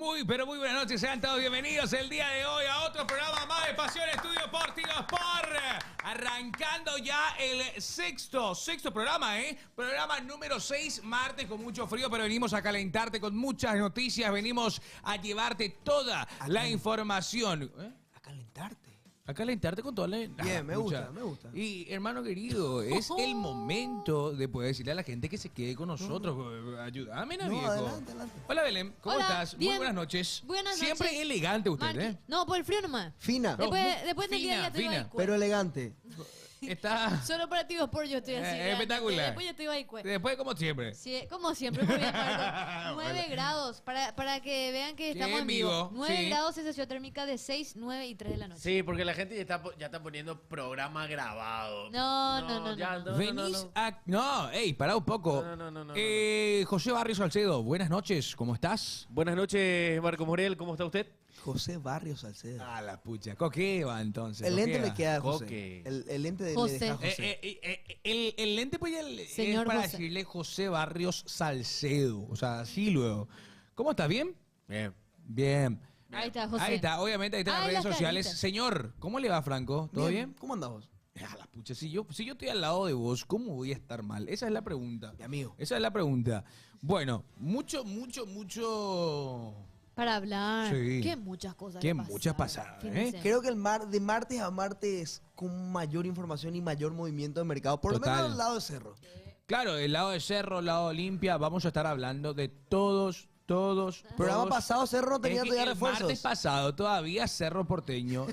Muy, pero muy buenas noches. Sean todos bienvenidos el día de hoy a otro programa más de Pasión Estudio Sportivo Sport. Arrancando ya el sexto programa, Programa número 6, martes con mucho frío, pero venimos a calentarte con muchas noticias. Venimos a llevarte toda la información. A calentarte. A calentarte con toda la... Bien, me gusta. Y hermano querido, es el momento de poder decirle a la gente que se quede con nosotros. Ayúdame, viejo. Adelante. Hola, Belén, ¿cómo Hola, estás? bien. Muy buenas noches. Buenas Siempre noches. elegante usted, Marqui. No, por el frío nomás. Fina, Después del día fina, ya estoy fina. ahí, pero elegante. Está Solo para ti, por yo estoy así. espectacular. Después ya estoy ahí, Después, como siempre. Sí, como siempre, muy bien, Marco. 9 grados, para que vean que estamos en vivo. 9 sí. grados, sensación térmica de 6, 9 y 3 de la noche. Sí, porque la gente ya está poniendo programa grabado. No. Venís a... No, pará un poco. No. José Barrios Salcedo, buenas noches, ¿cómo estás? Buenas noches, Marco Morel, ¿cómo está usted? José Barrios Salcedo. Ah, la pucha. Coqueva, entonces. El lente coqueva. le queda a José. Coque. El lente le José. deja a José. El lente pues ya Señor es para José. decirle José Barrios Salcedo. O sea, así luego. ¿Cómo estás? ¿Bien? Bien. Bien. Ahí está, José. Ahí está, obviamente, ahí está en las Ahí redes las sociales. caritas. Señor, ¿cómo le va, Franco? ¿Todo bien? ¿Cómo andás vos? Ah, la pucha, si yo estoy al lado de vos, ¿cómo voy a estar mal? Esa es la pregunta. Mi amigo. Esa es la pregunta. Bueno, mucho... Para hablar. Sí. Qué muchas cosas. Qué que muchas pasaron. pasadas, Fin de semana. Creo que de martes a martes con mayor información y mayor movimiento de mercado. Por Total. lo menos al lado de Cerro. Claro, el lado de Cerro, el lado de Olimpia, vamos a estar hablando de todos. Programa pasado Cerro no tenía Es que todavía el refuerzos. martes pasado todavía Cerro Porteño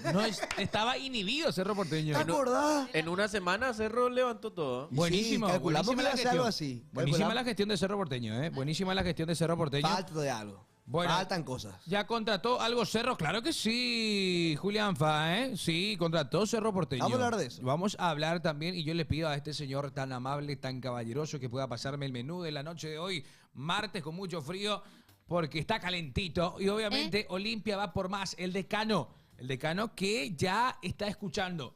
estaba inhibido Cerro Porteño. ¿Te acordás? En una semana Cerro levantó todo. Buenísimo, Sí, calculamos buenísima que la iba a ser gestión. algo así. Buenísima Calculamos. la gestión de Cerro Porteño, Buenísima la gestión de Cerro Porteño. Falta de algo. Bueno. Faltan cosas. ¿Ya contrató algo Cerro? Claro que sí, Julián Fa, Sí, contrató Cerro Porteño. Vamos a hablar de eso. Vamos a hablar también, y yo le pido a este señor tan amable, tan caballeroso, que pueda pasarme el menú de la noche de hoy, martes con mucho frío, porque está calentito. Y obviamente Olimpia va por más. El decano que ya está escuchando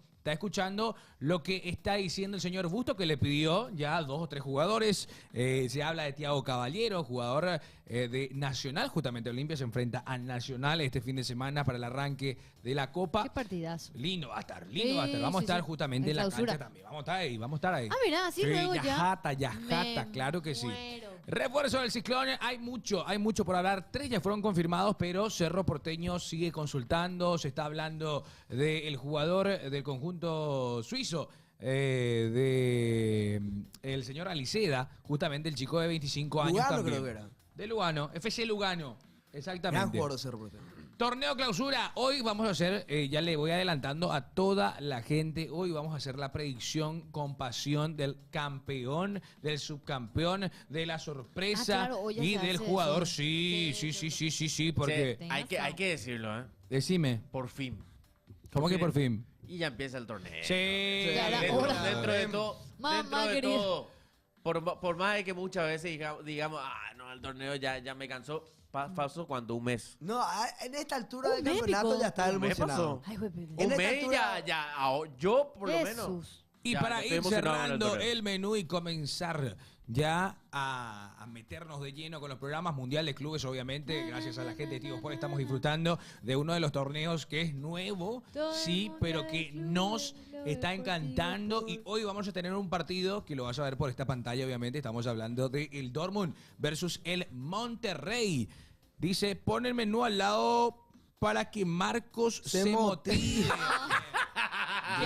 lo que está diciendo el señor Busto, que le pidió ya 2 o 3 jugadores. Se habla de Thiago Caballero, jugador de Nacional. Justamente Olimpia se enfrenta a Nacional este fin de semana para el arranque de la Copa. Qué partidazo. Lindo va a estar. Sí, Vamos a estar sí. justamente en En la clausura. cancha también. Vamos a estar ahí. Ah, mirá, así luego ya. Yajata, Me claro que sí. muero. Refuerzo del Ciclón, hay mucho por hablar. 3 ya fueron confirmados, pero Cerro Porteño sigue consultando. Se está hablando del jugador del conjunto suizo, de el señor Aliceda, justamente el chico de 25 años Lugano también. creo que era. De Lugano, FC Lugano. Gran Exactamente. jugador de Cerro Porteño. Torneo clausura. Hoy vamos a hacer, ya le voy adelantando a toda la gente, hoy vamos a hacer la predicción con pasión del campeón, del subcampeón, de la sorpresa claro, hoy ya y se del hace jugador. eso. Sí, porque... Sí, hay que decirlo, Decime, Por fin. ¿cómo que por fin? Y ya empieza el torneo. Sí. Ya era Dentro, hora. dentro de todo. Mamá dentro de querida. todo. Por más de que muchas veces digamos, no, el torneo ya me cansó. Pasó cuánto, un mes. No, en esta altura del Un mes, campeonato pico. ya está Un mes emocionado. pasó. Ay, güey, Pepe. En Un esta mes altura- yo por lo Jesús. menos. Y Ya, para estoy ir emocionado con el cerrando torneo. el menú y comenzar ya a meternos de lleno con los programas Mundial de Clubes, obviamente, gracias a la gente de Tigo Sport estamos disfrutando de uno de los torneos que es nuevo, Todo el sí, Mundial pero de que Clubes, nos lo está deportivo encantando. Sport. Y hoy vamos a tener un partido que lo vas a ver por esta pantalla, obviamente. Estamos hablando de el Dortmund versus el Monterrey. Dice, pon el menú al lado para que Marcos se motive.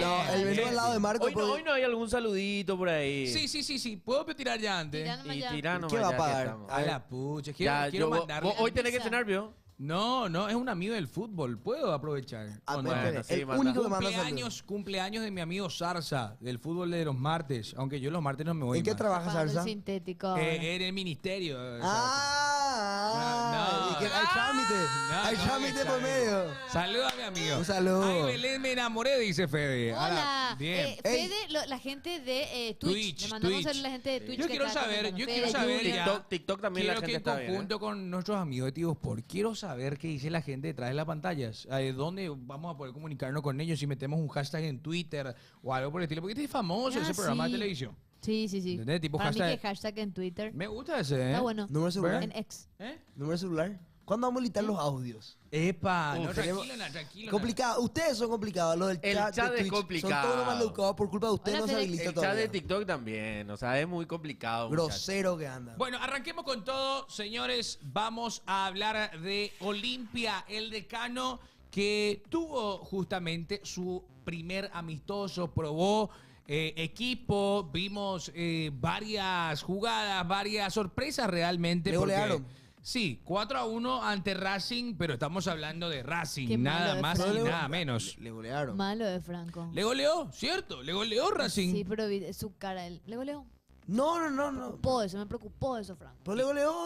No, el menú al lado de Marco. Hoy no hay algún saludito por ahí. Sí. ¿Puedo tirar ya antes? Tirá. Y Ya. tirá nomás, ¿Qué va a ya que pagar? estamos. A la pucha, Ya, quiero vos mandarle. hoy tenés que Pizza. cenar, ¿vio? No, es un amigo del fútbol. ¿Puedo aprovechar? Ah, ¿O no? espere, Bueno, sí, el manda. único que manda saludos. Cumpleaños de mi amigo Zarza, del fútbol de los martes. Aunque yo los martes no me voy ¿En qué más. trabaja Pagando el Salsa? sintético. ahora. En el ministerio. Ah, No. y que hay trámite. Hay trámite por medio. Saluda a mi amigo. Un saludo. Ay, Belén, me enamoré, dice Fede. Hola, Ahora, bien. Fede, la gente de Twitch. Le mandamos Twitch. a la gente de Twitch. Yo que quiero está saber, comentando. yo quiero saber Julia. ya. TikTok también Quiero la gente que está en bien, conjunto con nuestros amigos de Tigo Sport, quiero saber qué dice la gente detrás de las pantallas. ¿Dónde vamos a poder comunicarnos con ellos si metemos un hashtag en Twitter o algo por el estilo? Porque este es famoso ese programa de sí. televisión. Sí. ¿Entendés? Tipo Para mí hashtag- que hashtag en Twitter. Me gusta ese, ¿eh? Está bueno. Número celular. En X. ¿Eh? Número celular. ¿Cuándo vamos a editar los audios? Epa, no, Uf, tranquilo, no, tranquilo. Complicado. Ustedes son complicados. Lo del El chat, chat de es Twitch complicado. son todos los maleducados por culpa de ustedes. Hola, No se Félix. habilita El chat todavía. de TikTok también, o sea, es muy complicado. muchachos. Grosero que anda. Bueno, arranquemos con todo, señores. Vamos a hablar de Olimpia, el decano que tuvo justamente su primer amistoso, probó equipo, vimos varias jugadas, varias sorpresas realmente. Le porque- golearon. Sí, 4-1 ante Racing, pero estamos hablando de Racing, Qué malo nada de más Franco. y nada menos. Le golearon. Malo de Franco. Le goleó, ¿cierto? Le goleó Racing. Sí, pero su cara, él le goleó. No. Me preocupó eso, Franco. Pero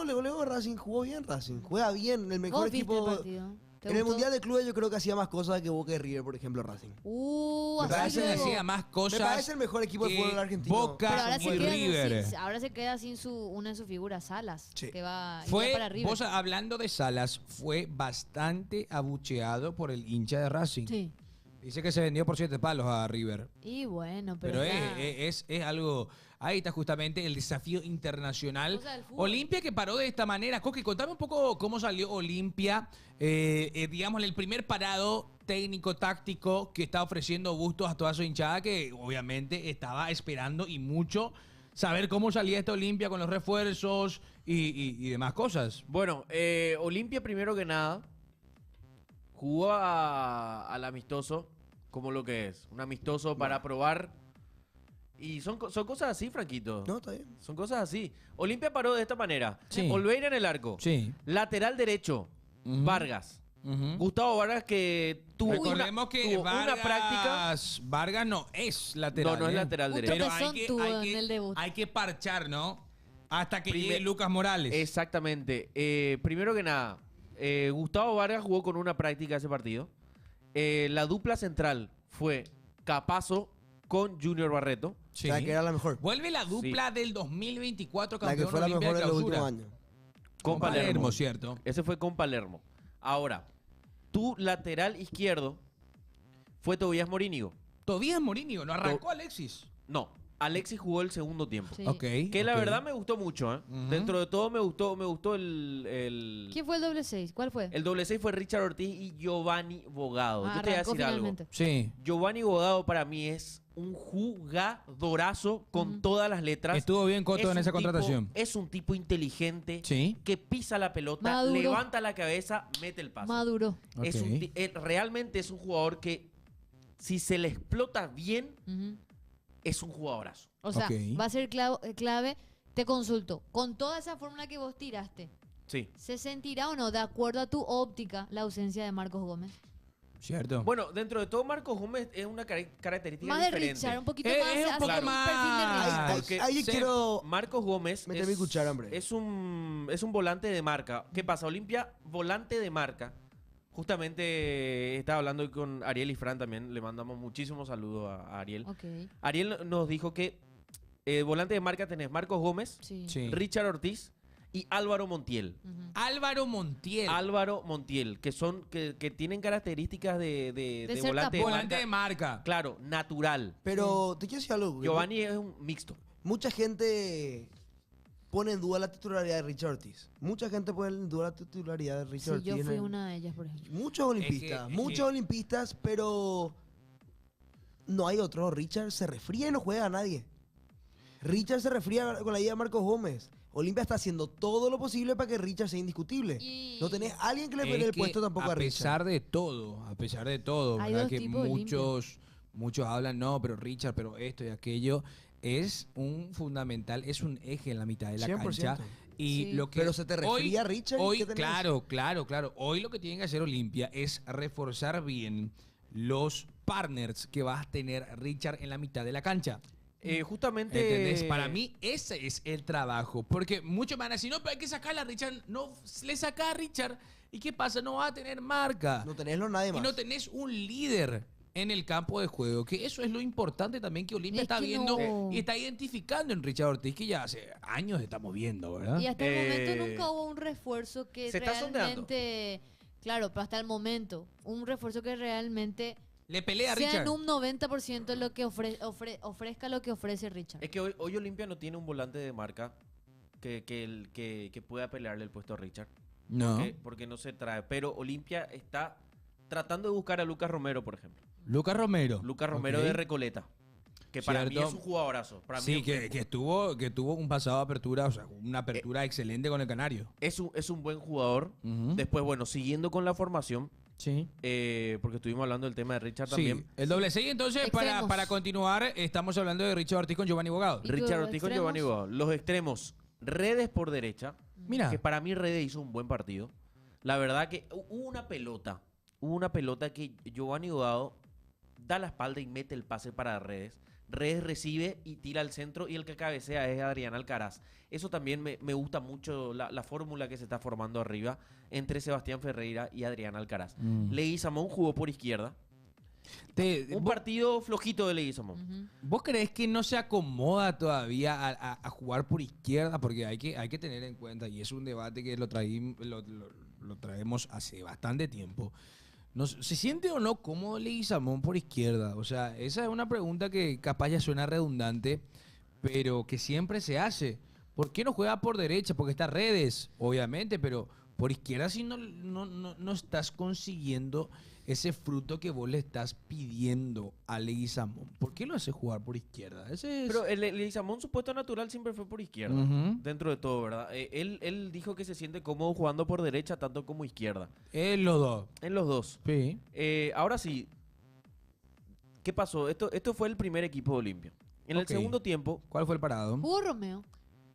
le goleó Racing. Jugó bien Racing. Juega bien. El mejor ¿Vos viste el equipo. partido? ¿Te En el gustó? Mundial de Clubes yo creo que hacía más cosas que Boca y River, por ejemplo, Racing. Me Así parece que luego. hacía más cosas. Me parece el mejor equipo de que fútbol argentino. Boca Pero ahora y se, queda River. ahora se queda sin una de sus figuras, Salas, Sí. que va iría Fue, para River. vos hablando de Salas, fue bastante abucheado por el hincha de Racing. Sí. Dice que se vendió por 7 palos a River. Y bueno, pero, Pero ya- es algo. Ahí está justamente el desafío internacional. Cosa del fútbol. Olimpia que paró de esta manera. Coqui, contame un poco cómo salió Olimpia. Digamos, el primer parado técnico, táctico que está ofreciendo Bustos a toda su hinchada, que obviamente estaba esperando y mucho saber cómo salía esta Olimpia con los refuerzos y demás cosas. Bueno, Olimpia primero que nada jugó al amistoso como lo que es. Un amistoso para probar. Y son cosas así, Franquito. No, está bien. Son cosas así. Olimpia paró de esta manera. Sí. Olveira en el arco. Sí. Lateral derecho, Ujú. Vargas. Ujú. Gustavo Vargas que tuvo Recordemos que tuvo Vargas, una práctica. Vargas no es lateral. No es ¿eh? lateral Un derecho. Pero tropezón tuvo en el debut. hay que parchar, ¿no? Hasta que Primer- llegue Lucas Morales. Exactamente. Primero que nada, Gustavo Vargas jugó con una práctica ese partido. La dupla central fue Capazo con Junior Barreto. Sí. O sea, que era la mejor. Vuelve la dupla del 2024 La campeón que fue la Olimpia mejor de de los clausura. últimos años. Con Palermo. ¿cierto? Ese fue con Palermo. Ahora, tu lateral izquierdo fue Tobías Morínigo. Tobías Morínigo, ¿no arrancó Alexis? No, Alexis jugó el segundo tiempo. Sí. Ok. Que la ok. verdad me gustó mucho, ¿eh? Ujú. Dentro de todo me gustó el ¿Quién fue el doble 6? ¿Cuál fue? el doble 6 fue Richard Ortiz y Giovanni Bogado. Yo te voy a Arrancó decir algo. finalmente. Sí. Giovanni Bogado para mí es un jugadorazo con todas las letras. Estuvo bien Coto Es en un esa tipo- contratación. Es un tipo inteligente Sí. que pisa la pelota, Maduro. levanta la cabeza, mete el pase. Maduro. Es Ok. realmente es un jugador que si se le explota bien, Ujú. es un jugadorazo. O sea, Ok. va a ser clave. Te consulto. Con toda esa fórmula que vos tiraste, Sí. ¿se sentirá o no, de acuerdo a tu óptica, la ausencia de Marcos Gómez? ¿Cierto? Bueno, dentro de todo, Marcos Gómez es una característica Más de diferente. Richard, un poquito Es más. un hace poco un perfil de más- Richard. Porque Ahí se- quiero Marcos Gómez meter mi cuchara, hombre. es un volante de marca. ¿Qué pasa? Olimpia, volante de marca. Justamente estaba hablando hoy con Ariel y Fran también. Le mandamos muchísimos saludos a Ariel. Ok, Ariel nos dijo que volante de marca tenés Marcos Gómez, sí. Sí. Richard Ortiz y Álvaro Montiel. Ujú. Álvaro Montiel. Álvaro Montiel, que son que tienen características de ser volante de tapón. Volante de marca. marca. Claro, natural. Pero te quiero decir algo. güey. Giovanni es un mixto. Mucha gente pone en duda la titularidad de Richard Ortiz. Mucha gente pone en duda la titularidad de Richard Sí, Ortiz. yo fui en- una de ellas, por ejemplo. Muchos olimpistas, es muchos que- olimpistas, pero no hay otro. Richard se resfría y no juega a nadie. Richard se resfría con la idea de Marcos Gómez. Olimpia está haciendo todo lo posible para que Richard sea indiscutible. Y- No tenés a alguien que le Es pelee el que puesto tampoco a a Richard. pesar de todo, Hay ¿verdad? dos Que tipos de muchos hablan, no, pero Richard, pero esto y aquello, es un fundamental, es un eje en la mitad de la 100%. cancha. Y Sí. lo que Pero se te resfría Richard, ¿y Hoy, qué tenés? claro. Hoy lo que tiene que hacer Olimpia es reforzar bien los partners que va a tener Richard en la mitad de la cancha. Justamente. ¿Entendés? Para mí ese es el trabajo. Porque muchos me van a decir, no, pero hay que sacarla a Richard. No, le saca a Richard. ¿Y qué pasa? No va a tener marca. No tenéslo nadie Y más. no tenés un líder en el campo de juego. Que eso es lo importante también que Olimpia Es está que viendo no. y está identificando en Richard Ortiz, que ya hace años estamos viendo, ¿verdad? Y hasta el momento Eh, nunca hubo un refuerzo que se está sondeando. realmente... Claro, pero hasta el momento, un refuerzo que realmente Le pelea a sea Richard. en un 90% lo que ofrezca lo que ofrece Richard. Es que hoy Olimpia no tiene un volante de marca que pueda pelearle el puesto a Richard. No. Porque no se trae. Pero Olimpia está tratando de buscar a Lucas Romero, por ejemplo. Lucas Romero. Lucas Romero Ok. de Recoleta. Que para mí Cierto. es un jugadorazo. Para Sí, mí que tuvo un pasado de apertura, o sea, una apertura excelente con el Canario. es un buen jugador. Ujú. Después, bueno, siguiendo con la formación, Sí. porque estuvimos hablando del tema de Richard Sí, también. el doble 6. Entonces, Extremos. para continuar, estamos hablando de Richard Ortiz con Giovanni Bogado. ¿Y Richard los Ortiz con extremos? Giovanni Guado. Los extremos, Redes por derecha. Mira. Que para mí Redes hizo un buen partido. La verdad que hubo una pelota que Giovanni Guado da la espalda y mete el pase para Redes. Redes recibe y tira al centro y el que cabecea es Adrián Alcaraz. Eso también me gusta mucho, la fórmula que se está formando arriba entre Sebastián Ferreira y Adrián Alcaraz. Mm. Leguizamón jugó por izquierda. Un ¿Vos, partido flojito de Leguizamón. Ujú. vos creés que no se acomoda todavía a jugar por izquierda? Porque hay que tener en cuenta, y es un debate que lo traemos hace bastante tiempo. ¿Se siente o no cómodo Leguizamón por izquierda? O sea, esa es una pregunta que capaz ya suena redundante, pero que siempre se hace. ¿Por qué no juega por derecha? Porque está Redes, obviamente, pero por izquierda si no estás consiguiendo ese fruto que vos le estás pidiendo a Leguizamón. ¿Por qué lo hace jugar por izquierda? Ese es... Pero el Leguizamón, su puesto natural siempre fue por izquierda. Ujú. Dentro de todo, ¿verdad? Él dijo que se siente cómodo jugando por derecha tanto como izquierda. Los dos. En los dos. Sí. Ahora sí, ¿qué pasó? Esto fue el primer equipo de Olimpia. En el Ok. segundo tiempo ¿Cuál fue el parado? Jugó Romeo.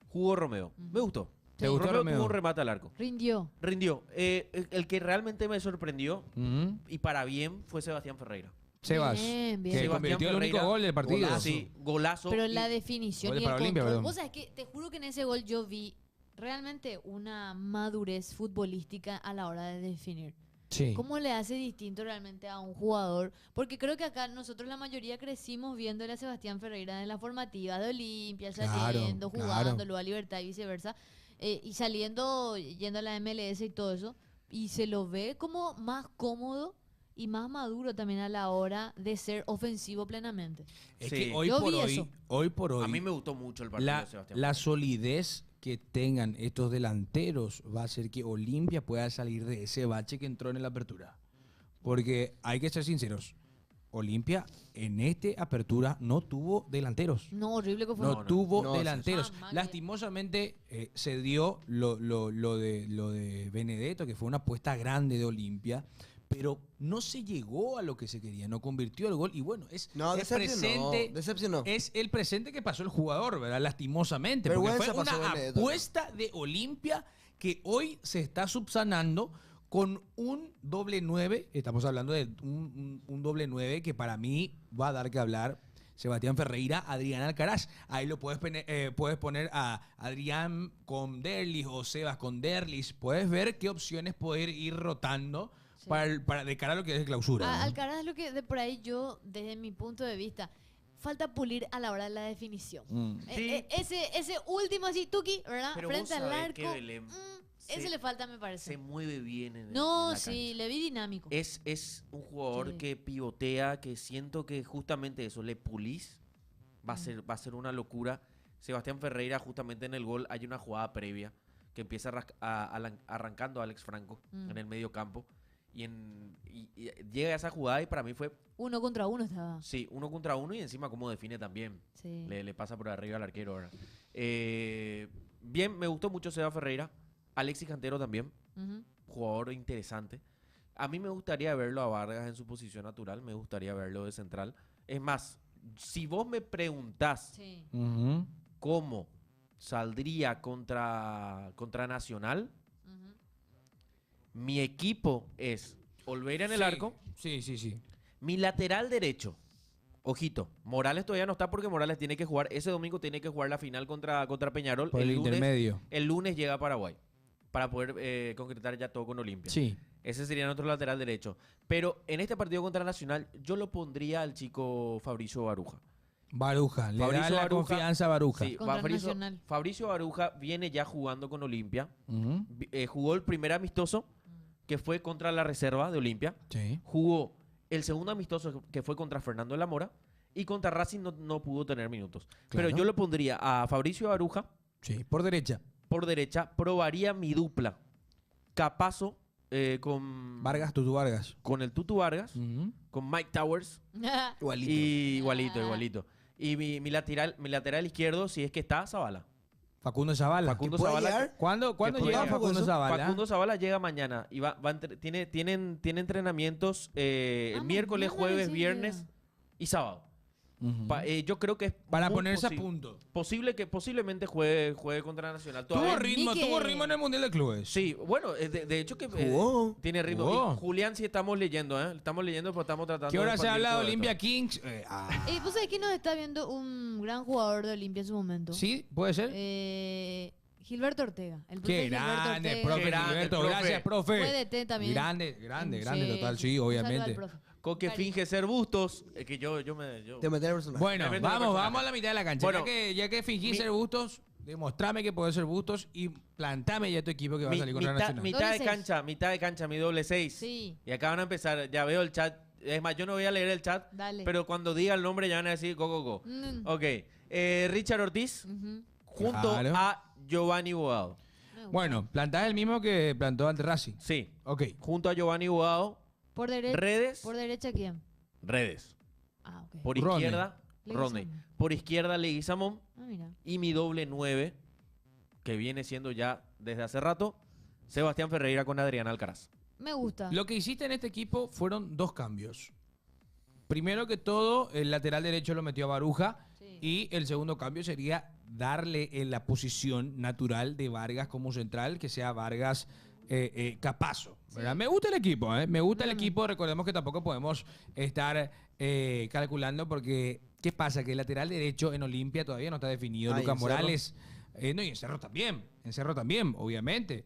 jugó Romeo. Me gustó. ¿Te gustó Romeo? tuvo un remate al arco. Rindió. Rindió. El que realmente me sorprendió, Ujú. y para bien, fue Sebastián Ferreira. Sebas, Bien, bien. que Sebastián convirtió el único Ferreira, gol del partido. golazo. Sí, golazo. Pero y- la definición Gol y para el Olimpia, control. perdón. Vos sabés que te juro que en ese gol yo vi realmente una madurez futbolística a la hora de definir. Sí. ¿Cómo le hace distinto realmente a un jugador? Porque creo que acá nosotros la mayoría crecimos viéndole a Sebastián Ferreira en la formativa de Olimpia, Claro, saliendo, claro. jugándolo a Libertad y viceversa, y saliendo, yendo a la MLS y todo eso, y se lo ve como más cómodo y más maduro también a la hora de ser ofensivo plenamente. Es Sí. que hoy Yo por vi hoy, eso. hoy por hoy, A mí me gustó mucho el partido la, de Sebastián la Ferreira. solidez que tengan estos delanteros va a hacer que Olimpia pueda salir de ese bache que entró en la apertura. Porque hay que ser sinceros, Olimpia en esta apertura no tuvo delanteros. No, horrible que fue. No, No, no. tuvo No, sí, delanteros. sí. Lastimosamente se dio lo de Benedetto, que fue una apuesta grande de Olimpia, pero no se llegó a lo que se quería, no convirtió el gol. Y bueno, es No, el decepcionó. presente. Decepcionó. Es el presente que pasó el jugador, ¿verdad? Lastimosamente. Porque Vergüenza fue pasó una Benedetto, apuesta de Olimpia que hoy se está subsanando con un doble 9. Estamos hablando de un doble 9 que para mí va a dar que hablar. Sebastián Ferreira, Adrián Alcaraz. Ahí lo puedes poner a Adrián con Derlis o Sebas con Derlis. Puedes ver qué opciones poder ir rotando Sí. para de cara a lo que es clausura. ¿no? Alcaraz es lo que de por ahí yo, desde mi punto de vista, falta pulir a la hora de la definición. Mm. Sí. Ese último así, Tuki, ¿verdad? Pero Frente vos al sabés arco. que Belén ese se- le falta, me Se parece. mueve bien en No, la sí, cancha. le vi dinámico. Es un jugador Sí. que pivotea, que siento que justamente eso, le pulís, va a ser una locura. Sebastián Ferreira, justamente en el gol, hay una jugada previa que empieza arrancando a Alex Franco Mm. en el medio campo. Y llega a esa jugada y para mí fue, 1 contra 1 estaba. sí, 1 contra 1 y encima cómo define también. Sí. Le pasa por arriba al arquero ahora. Bien, me gustó mucho Seba Ferreira. Alexis Cantero también, Ujú. jugador interesante. A mí me gustaría verlo a Vargas en su posición natural, me gustaría verlo de central. Es más, si vos me preguntás Sí. Ujú. cómo saldría contra Nacional, Ujú. mi equipo es Olveira en el Sí, arco, Sí, sí, sí. mi lateral derecho. Ojito, Morales todavía no está porque Morales tiene que jugar, ese domingo tiene que jugar la final contra Peñarol. Por el intermedio. El lunes llega a Paraguay para poder concretar ya todo con Olimpia. Sí. Ese sería nuestro lateral derecho. Pero en este partido contra Nacional, yo lo pondría al chico Fabricio Baruja. Baruja, le da Fabricio la Baruja, confianza a Baruja. Sí, Contra Nacional. Fabricio Baruja viene ya jugando con Olimpia. Ujú. Jugó el primer amistoso, que fue contra la reserva de Olimpia. Sí. Jugó el segundo amistoso, que fue contra Fernando de la Mora. Y contra Racing no pudo tener minutos. Claro. Pero yo lo pondría a Fabricio Baruja Sí, por derecha. por derecha. Probaría mi dupla Capazo con Vargas, Tutu Vargas. con el Tutu Vargas, Ujú. con Mike Towers Igualito. y igualito. Y mi lateral izquierdo, si es que está, Zavala. Facundo Zavala. Facundo ¿Puede Zavala. llegar? ¿Cuándo puede llega llegar. Facundo Zavala? Facundo Zavala llega mañana y tiene entrenamientos el miércoles, mañana jueves, recién viernes llega. y sábado. Ujú. Yo creo que es Para muy ponerse a posi- punto. posiblemente juegue contra Nacional. Tuvo Todavía- ritmo, Ni que- tuvo ritmo en el Mundial de Clubes. Sí, bueno, de hecho que Jugó. tiene ritmo. Jugó. Y Julián sí estamos leyendo, ¿eh? Estamos leyendo, pero estamos tratando ¿Qué de hora se expandir habla de todo esto. Olimpia Kings? Vos sabés que nos está viendo un gran jugador de Olimpia en su momento. ¿Sí? ¿Puede ser? Gilberto Ortega. El profe Qué Gilberto grande, Ortega. profe Qué grande, Gilberto. profe. Gracias, profe. Fue DT también. Grande, Sí, total, sí, Un saludo al obviamente. profe. Coque Cariño. finge ser Bustos. Que yo Te metes el personaje. Bueno, Me meto en el vamos personaje. a la mitad de la cancha. Bueno, ya que fingí mi- ser Bustos, demostrame que puedes ser Bustos y plantame ya tu equipo que va a salir contra Nacional. mitad de cancha, mi doble 6. Sí. Y acá van a empezar, ya veo el chat. Es más, yo no voy a leer el chat, Dale. pero cuando diga el nombre ya van a decir go. Mm, Ok, Richard Ortiz ujú. junto Claro. a Giovanni Boado. Me gusta. Bueno, plantás el mismo que plantó ante Racing. Sí, Ok. junto a Giovanni Boado, Por derecha. redes, ¿Por derecha quién? redes. Ah, ok. Por Rodney. izquierda, Rodney. Leguizamón. Por izquierda, Leguizamón. Ah, mira. Y mi doble 9, que viene siendo ya desde hace rato, Sebastián Ferreira con Adrián Alcaraz. Me gusta. Lo que hiciste en este equipo fueron dos cambios. Primero que todo, el lateral derecho lo metió a Baruja. Sí. Y el segundo cambio sería darle en la posición natural de Vargas como central, que sea Vargas Capazo. ¿Verdad? Sí. Me gusta el equipo, ¿eh? Me gusta el Bueno. equipo. Recordemos que tampoco podemos estar calculando porque, ¿qué pasa? Que el lateral derecho en Olimpia todavía no está definido. Ah, y Lucas en Cerro. Morales. No, y en Cerro también. En Cerro también, obviamente.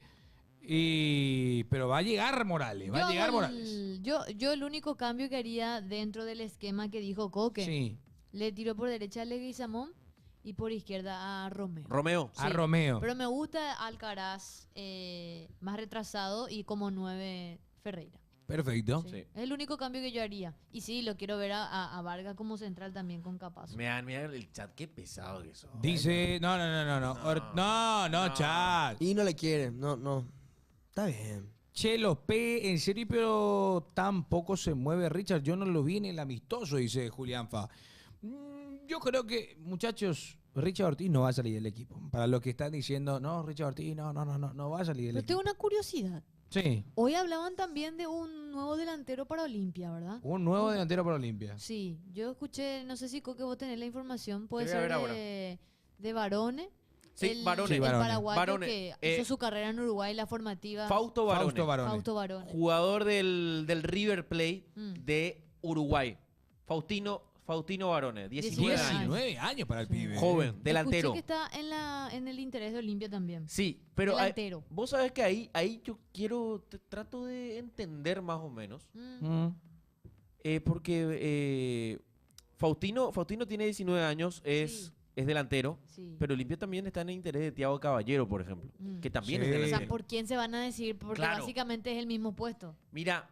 Pero va a llegar Morales. Va a llegar Morales. Yo el único cambio que haría dentro del esquema que dijo Coque, Sí. le tiró por derecha a Leguizamón y por izquierda a Romeo. Romeo. A Sí, Romeo. Pero me gusta Alcaraz más retrasado y como 9 Ferreira. Perfecto. Sí. Sí. Es el único cambio que yo haría. Y sí, lo quiero ver a Vargas como central también con Capazo. Mira el chat, qué pesado que sos. Dice, no. No, chat. Y no le quiere. No. Está bien. Chelo P, en serio, pero tampoco se mueve Richard. Yo no lo vi en el amistoso, dice Julián Fa. Yo creo que, muchachos, Richard Ortiz no va a salir del equipo. Para los que están diciendo, no, Richard Ortiz, no va a salir del Pero tengo equipo. una curiosidad. Sí, Hoy hablaban también de un nuevo delantero para Olimpia, ¿verdad? un nuevo delantero para Olimpia. Sí, yo escuché, no sé si Coque vos tenés la información, puede Te voy a ser ver ahora. de Barone. Sí, Barone. Sí, El Barone. paraguayo Barone, que eh, hizo su carrera en Uruguay, la formativa. Fausto Barone. Fausto Barone. Fausto Barone. Jugador del River Plate Mm. de Uruguay. Faustino Barone, 19 años. 19 años para el pibe. Joven, delantero. Escuché que está en el interés de Olimpia también. Sí, pero Delantero. vos sabés que ahí yo trato de entender más o menos. Mm. Porque Faustino tiene 19 años, Sí. es delantero, Sí. pero Olimpia también está en el interés de Thiago Caballero, por ejemplo, Mm. que también Sí. es O delantero. sea, ¿por quién se van a decir? Porque Claro. básicamente es el mismo puesto. Mira,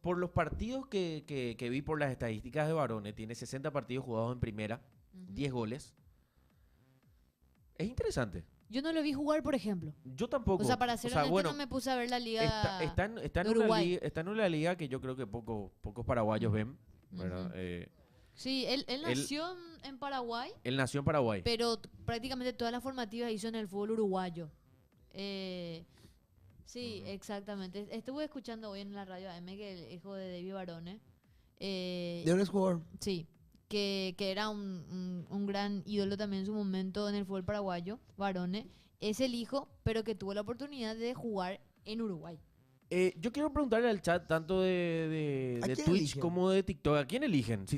por los partidos que vi por las estadísticas de Barone, tiene 60 partidos jugados en primera, Ujú. 10 goles. Es interesante. Yo no lo vi jugar, por ejemplo. Yo tampoco. O sea, para ser honesto, no me puse a ver la liga está en de una Uruguay. liga, está en una liga que yo creo que pocos paraguayos ven, ¿verdad? Ujú. Sí, él nació en Paraguay, Él nació en Paraguay. pero prácticamente todas las formativas hizo en el fútbol uruguayo. Sí, exactamente. Estuve escuchando hoy en la radio AM que el hijo de David Barone, ¿De dónde es jugador? sí, que era un gran ídolo también en su momento en el fútbol paraguayo, Barone, es el hijo, pero que tuvo la oportunidad de jugar en Uruguay. Yo quiero preguntarle al chat tanto de ¿A quién Twitch eligen? como de TikTok. ¿A quién eligen? Si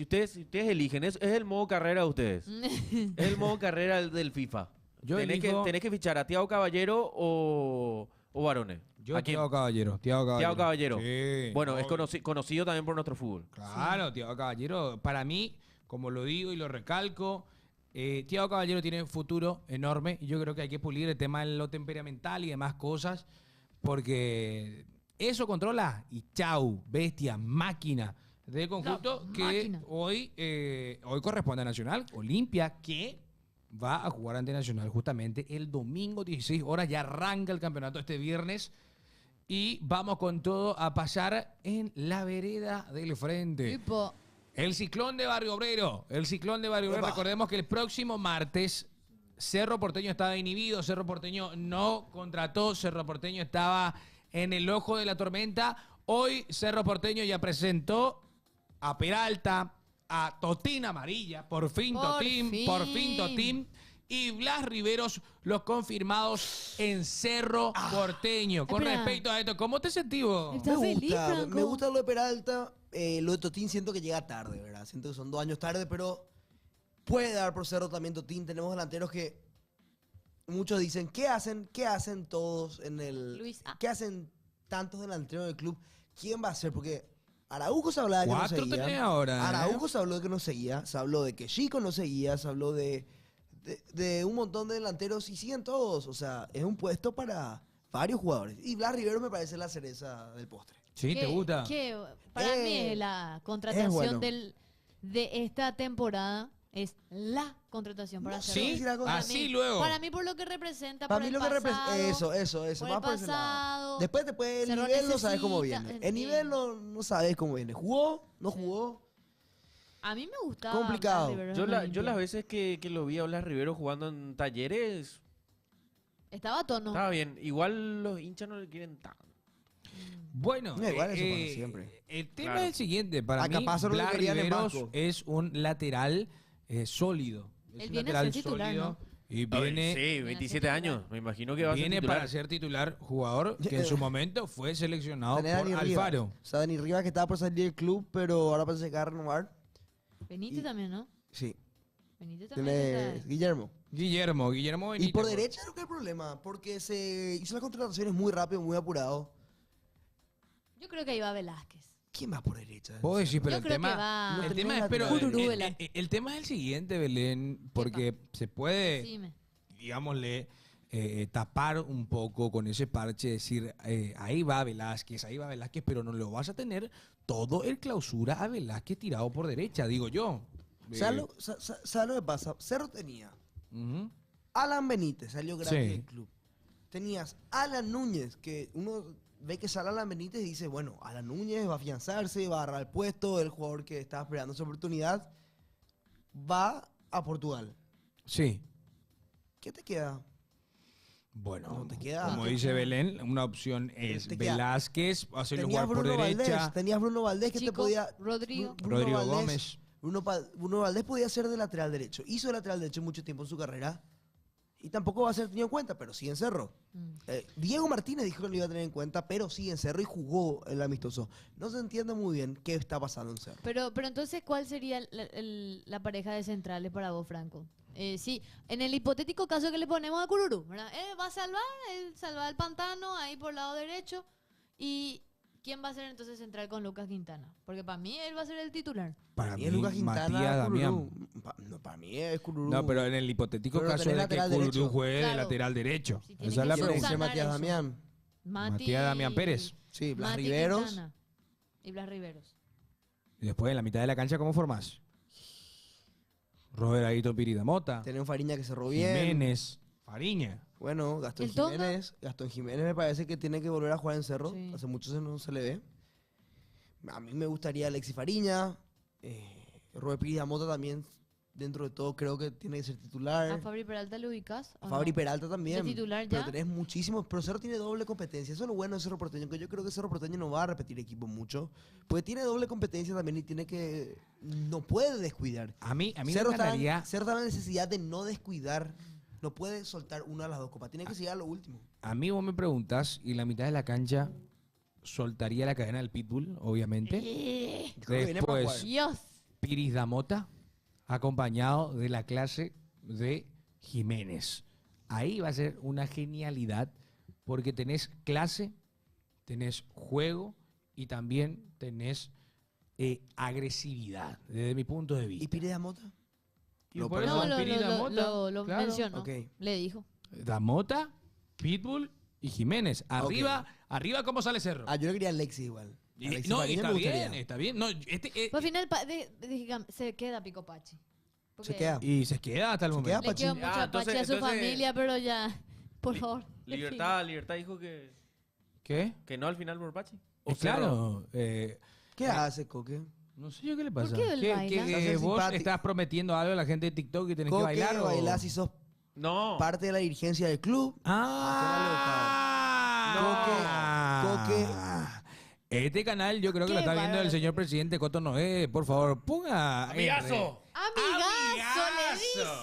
ustedes eligen, es el modo carrera de ustedes. Es el modo carrera del FIFA. Yo tenés que fichar a Thiago Caballero o Barone. Yo, ¿A quién? Thiago Caballero. Thiago Caballero. Sí, Bueno, es obvio. conocido también por nuestro fútbol. Claro, Thiago Caballero, para mí, como lo digo y lo recalco, Thiago Caballero tiene un futuro enorme y yo creo que hay que pulir el tema de lo temperamental y demás cosas, porque eso controla y chau, bestia, máquina del conjunto No, que máquina. hoy corresponde a Nacional, Olimpia, que va a jugar ante Nacional justamente el domingo 16 horas. Ya arranca el campeonato este viernes. Y vamos con todo a pasar en la vereda del frente. Tipo, El Ciclón de Barrio Obrero. El Ciclón de Barrio Obrero. Opa. Recordemos que el próximo martes Cerro Porteño estaba inhibido. Cerro Porteño no contrató. Cerro Porteño estaba en el ojo de la tormenta. Hoy Cerro Porteño ya presentó a Peralta, a Totín Amarilla. Por fin Totín. Por fin Totín. Y Blas Riveros, los confirmados en Cerro Porteño. Con Espera. respecto a esto, ¿cómo te sentís vos? Está feliz, Franco. me gusta lo de Peralta. Lo de Totín siento que llega tarde, ¿verdad? Siento que son 2 años tarde, pero puede dar por Cerro también Totín. Tenemos delanteros que muchos dicen, ¿qué hacen? ¿Qué hacen todos en el... Luis A. ¿Qué hacen tantos delanteros del club? ¿Quién va a ser? Porque Araujo se hablaba de que no 4 seguía. tenés ahora, ¿eh? Araujo se habló de que no seguía. Se habló de que Chico no seguía. Se habló de un montón de delanteros y siguen todos. O sea, es un puesto para varios jugadores. Y Blas Rivero me parece la cereza del postre. ¿Sí? ¿Te gusta? Que para mí es la contratación bueno. de esta temporada. Es la contratación para No Cerro. sé ¿Sí? si la cosa- Para Así mí- luego. Para mí por lo que representa, Para por mí el lo que representa... pasado. Eso. por Más el por ese lado. pasado. Después el Cerro nivel no sabes cómo necesita- viene. El nivel no sabes cómo viene. ¿Jugó? ¿No Sí. jugó? A mí me gustaba. Complicado. Blas Riveros Yo, en yo Olimpia. las veces que lo vi a Blas Rivero jugando en Talleres, Estaba a tono. estaba bien. Igual los hinchas no le quieren tanto. Bueno, No, igual eso pasa siempre. el tema Claro. es el siguiente. Para Acá mí, pasa lo que Blas querían en Riveros Vasco. es un lateral sólido. Es Él un viene a lateral ser titular, sólido ¿no? y viene, Sí, 27 años. Me imagino que va a ser viene titular. para ser titular jugador que en su momento fue seleccionado Tenés a por Dani Rivas. Alfaro. O sea, Dani Rivas que estaba por salir del club, pero ahora parece que va a renovar. Benítez Y- también, ¿no? Sí. Benítez también. Tiene está- Guillermo. Guillermo Benítez. Y por derecha creo que hay problema, porque se hizo las contrataciones muy rápido, muy apurado. Yo creo que ahí va Velázquez. ¿Quién va por derecha? Puedo decir, pero Yo el creo tema, que va- No el tenés tema es, pero lateral. Cururú, Velázquez. el tema es el siguiente, Belén, porque se puede, Decime. digámosle, tapar un poco con ese parche, decir, ahí va Velázquez, pero no lo vas a tener todo el clausura a Velázquez tirado por derecha, digo yo. ¿Sabes lo que pasa? Cerro tenía Ujú. Alan Benítez, salió grande Sí. del club. Tenías Alan Núñez, que uno ve que sale Alan Benítez y dice, bueno, Alan Núñez va a afianzarse, va a agarrar el puesto, el jugador que estaba esperando esa oportunidad, va a Portugal. Sí. ¿Qué te queda? Bueno, No te queda- como dice Belén, una opción es Te queda- Velázquez, hacerlo Tenías jugar por Bruno derecha. Valdés, tenías Bruno Valdés que te Chico, podía... Rodrigo. Rodrigo Gómez. Bruno Valdés podía ser de lateral derecho. Hizo de lateral derecho mucho tiempo en su carrera y tampoco va a ser tenido en cuenta, pero sí en Cerro. Mm. Diego Martínez dijo que lo iba a tener en cuenta, pero sí en Cerro y jugó el amistoso. No se entiende muy bien qué está pasando en Cerro. Pero entonces, ¿cuál sería la pareja de centrales para vos, Franco? Sí, en el hipotético caso que le ponemos a Cururú, ¿verdad? Va a salvar el pantano ahí por el lado derecho. ¿Y quién va a ser entonces central con Lucas Quintana? Porque para mí él va a ser el titular. Para es Lucas Quintana, Matías Cururú. Damián. No, para mí es Cururú. No, pero en el hipotético Pero caso tenés de que lateral Cururú derecho. juegue de Claro. lateral derecho. Sí, tiene Esa es la que Tiene que pregunta. ser sanar Matías eso. Damián. Matías Damián Pérez. Sí, Blas Mati Riveros. Quintana y Blas Riveros. Y después en la mitad de la cancha, ¿cómo formás? Robert Aito Piridamota, Tenemos Fariña que cerró bien. Jiménez, Fariña. Bueno, Gastón ¿El Tonga? Jiménez. Gastón Jiménez me parece que tiene que volver a jugar en Cerro. Sí. Hace mucho no se le ve. A mí me gustaría Alexis Fariña. Robert Piridamota también, dentro de todo, creo que tiene que ser titular. ¿A Fabri Peralta le ubicás? o A Fabri no? Peralta también. ¿De titular Pero ya? tenés muchísimos. Pero Cerro tiene doble competencia. Eso es lo bueno de Cerro Porteño. Que yo creo que Cerro Porteño no va a repetir equipo mucho. Porque tiene doble competencia también y tiene que. No puede descuidar. A mí me Cerro encantaría, Cerro está en la necesidad de no descuidar. No puede soltar una de las dos copas. Tiene que llegar a lo último. a mí vos me preguntas y la mitad de la cancha soltaría la cadena del Pitbull, obviamente. Yo creo que viene para Después, jugar. Dios. Piris Damota, acompañado de la clase de Jiménez. Ahí va a ser una genialidad porque tenés clase, tenés juego y también tenés agresividad, desde mi punto de ¿Y vista. Pires Damota? Y Lo por ponemos. eso No, Piris Damota, lo claro. mencionó. Ok. Le dijo. Damota, Pitbull y Jiménez. Arriba, ¿cómo sale Cerro? Ah, yo le quería a Alexis igual. Y- Alexis no, Fariña está me gustaría. bien, está bien. No, Pues al final se queda Pico Pachi. Porque Se queda. Y se queda hasta el Se momento. queda Le quedó Pachín. mucha entonces- pache a su entonces- familia, pero ya, por favor. Libertad dijo ¿Qué? que no al final por Pachi. Claro. ¿Qué hace, Coque? No sé yo qué le pasa. qué él baila? Se hace vos simpático. estás prometiendo algo a la gente de TikTok y tenés que Coque, bailar o... bailás si sos No. parte de la dirigencia del club. Ah, Este canal yo creo que lo Qué está viendo el bárbaro. señor presidente Coto Noé. Por favor, ponga... ¡Amigazo! ¡Amigazo! Amigazo. Le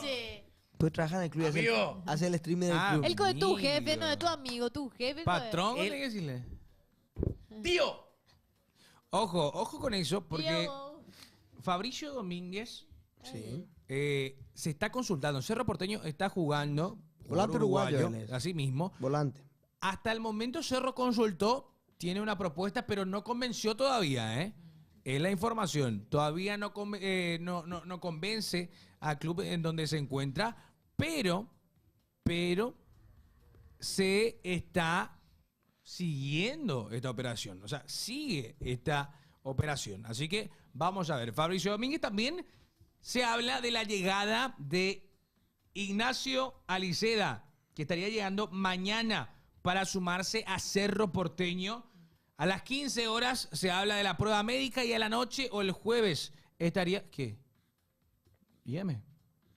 dice. Pues trabaja en el club y Amigo. hace el streaming del Ah, club. Él es tu Amigo. jefe, no es tu amigo, tu jefe. no es. Patrón, ¿cómo Él- tenés que decirle? ¡Tío! Ojo con eso, porque Tío. Fabricio Domínguez Sí. se está consultando. Cerro Porteño está jugando. Volante uruguayo él es. Así mismo. Volante. Hasta el momento Cerro consultó, tiene una propuesta, pero no convenció todavía, ¿eh? Es la información. Todavía no convence al club en donde se encuentra, pero se está siguiendo esta operación. O sea, sigue esta operación. Así que vamos a ver. Fabricio Domínguez también se habla de la llegada de Ignacio Aliceda, que estaría llegando mañana para sumarse a Cerro Porteño. A las 15 horas se habla de la prueba médica y a la noche o el jueves estaría... ¿Qué? Dígame.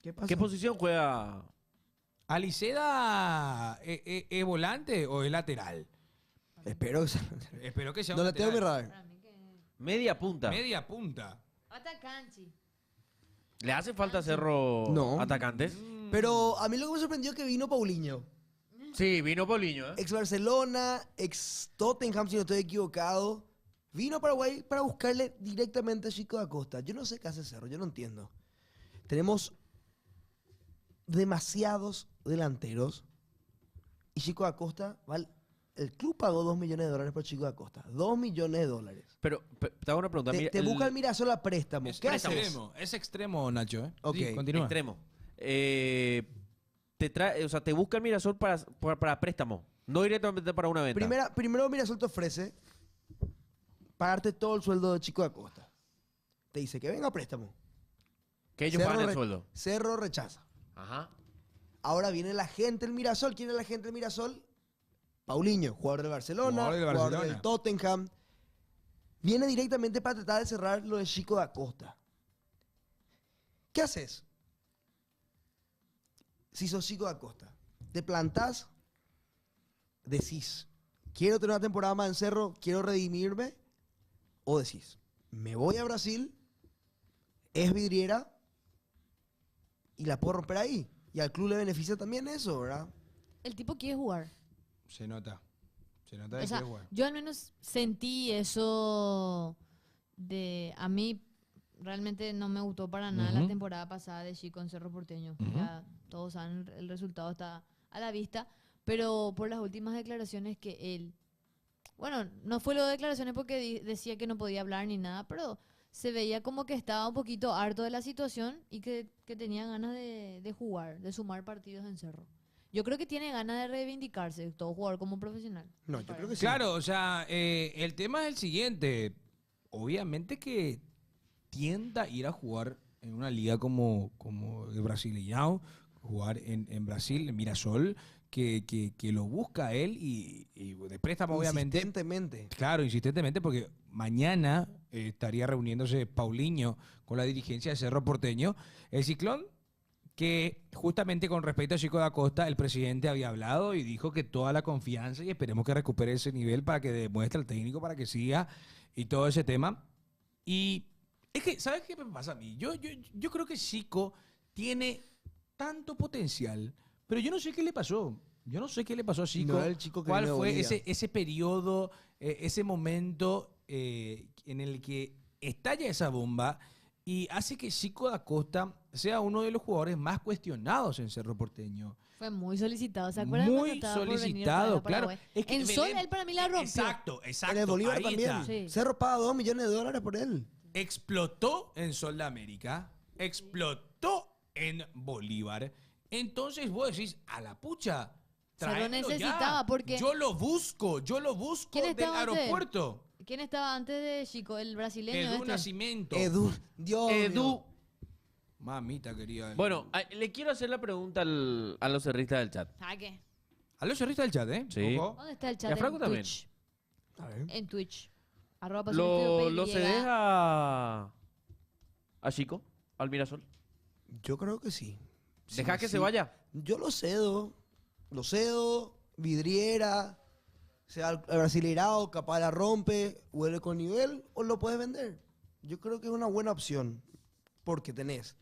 ¿Qué pasa? ¿Qué posición juega? ¿Aliceda es volante o es lateral? Espero que sea. Espero que sea No un le tengo mi lateral. radar. Para mí que... Media punta. Media punta. Atacanchi. ¿Le hace falta a Cerro No. atacantes? Pero a mí lo que me sorprendió es que vino Paulinho. Sí, vino Paulinho, ¿eh? Ex Barcelona, ex Tottenham, si no estoy equivocado. Vino a Paraguay para buscarle directamente a Chico da Costa. Yo no sé qué hace Cerro, yo no entiendo. Tenemos demasiados delanteros. Y Chico da Costa, el club pagó $2 millones por Chico da Costa. $2 millones. Pero te hago una pregunta. Te, Mira, te busca el Mirasol a préstamo. Es ¿Qué haces? extremo, es extremo, Nacho. ¿eh? Ok, Sí, continúa. extremo. Te busca el Mirasol para préstamo, no directamente para una venta. Primero Mirasol te ofrece pagarte todo el sueldo de Chico da Costa. Te dice que venga a préstamo. Que ellos pagan el sueldo. Cerro rechaza. Ajá. Ahora viene la gente del Mirasol. ¿Quién es la gente del Mirasol? Paulinho, jugador del Barcelona, Jugador del jugador Barcelona. del Tottenham. Viene directamente para tratar de cerrar lo de Chico da Costa. ¿Qué haces? Si sos Chico da Costa, te plantás, decís, quiero tener una temporada más en Cerro, quiero redimirme, o decís, me voy a Brasil, es vidriera, y la puedo romper ahí. Y al club le beneficia también eso, ¿verdad? El tipo quiere jugar. Se nota. Se nota O de sea, que es bueno. yo al menos sentí eso de... A mí realmente no me gustó para nada la Ujú. temporada pasada de Chico en Cerro Porteño. Ujú. Ya todos saben, el resultado está a la vista. Pero por las últimas declaraciones que él... Bueno, no fue lo de declaraciones porque decía que no podía hablar ni nada, pero se veía como que estaba un poquito harto de la situación y que tenía ganas de jugar, de sumar partidos en Cerro. Yo creo que tiene ganas de reivindicarse, todo jugador como profesional. No, me yo creo parece. que sí. Claro, o sea, el tema es el siguiente. Obviamente que tienda a ir a jugar en una liga como el Brasileñao, jugar en Brasil, en Mirasol, que lo busca él y de préstamo, obviamente. Insistentemente. Claro, insistentemente, porque mañana estaría reuniéndose Paulinho con la dirigencia de Cerro Porteño. El Ciclón, que justamente con respecto a Chico da Costa, el presidente había hablado y dijo que toda la confianza y esperemos que recupere ese nivel para que demuestre al técnico, para que siga y todo ese tema. Y es que, ¿sabes qué me pasa a mí? Yo creo que Chico tiene tanto potencial, pero yo no sé qué le pasó. Yo no sé qué le pasó a Chico. No era el chico que ¿Cuál vino de fue Bolivia. ese periodo, ese momento en el que estalla esa bomba y hace que Chico da Costa sea uno de los jugadores más cuestionados en Cerro Porteño? Fue muy solicitado, ¿se acuerdan? Muy cuando estaba por venir solicitado, para claro. Paraguay? Es que En Sol Belén- él para mí la rompió. Exacto. En el Bolívar ahí también. está. Sí. Cerro paga $2 millones por él. Explotó en Sol de América, explotó en Bolívar. Entonces vos decís, a la pucha, Se lo tráemelo ya. necesitaba porque- Yo lo busco ¿Quién del estaba antes? aeropuerto. ¿Quién estaba antes de Chico? El brasileño Edu este. Nacimiento. Dios mío. Mamita querida. Bueno, le quiero hacer la pregunta a los cerristas del chat. ¿A qué? A los cerristas del chat, ¿eh? Sí. Ojo. ¿Dónde está el Y chat a Franco en también. Twitch? A ver. En Twitch. Arroba Pasión Estéreo ¿Lo PY. cedes a Chico, al Mirasol? Yo creo que sí. ¿Dejás Sí, que sí. se vaya? Yo lo cedo. Lo cedo. Vidriera. Sea el brasileirao, capaz la rompe, vuelve con nivel, o lo puedes vender. Yo creo que es una buena opción. Porque tenés.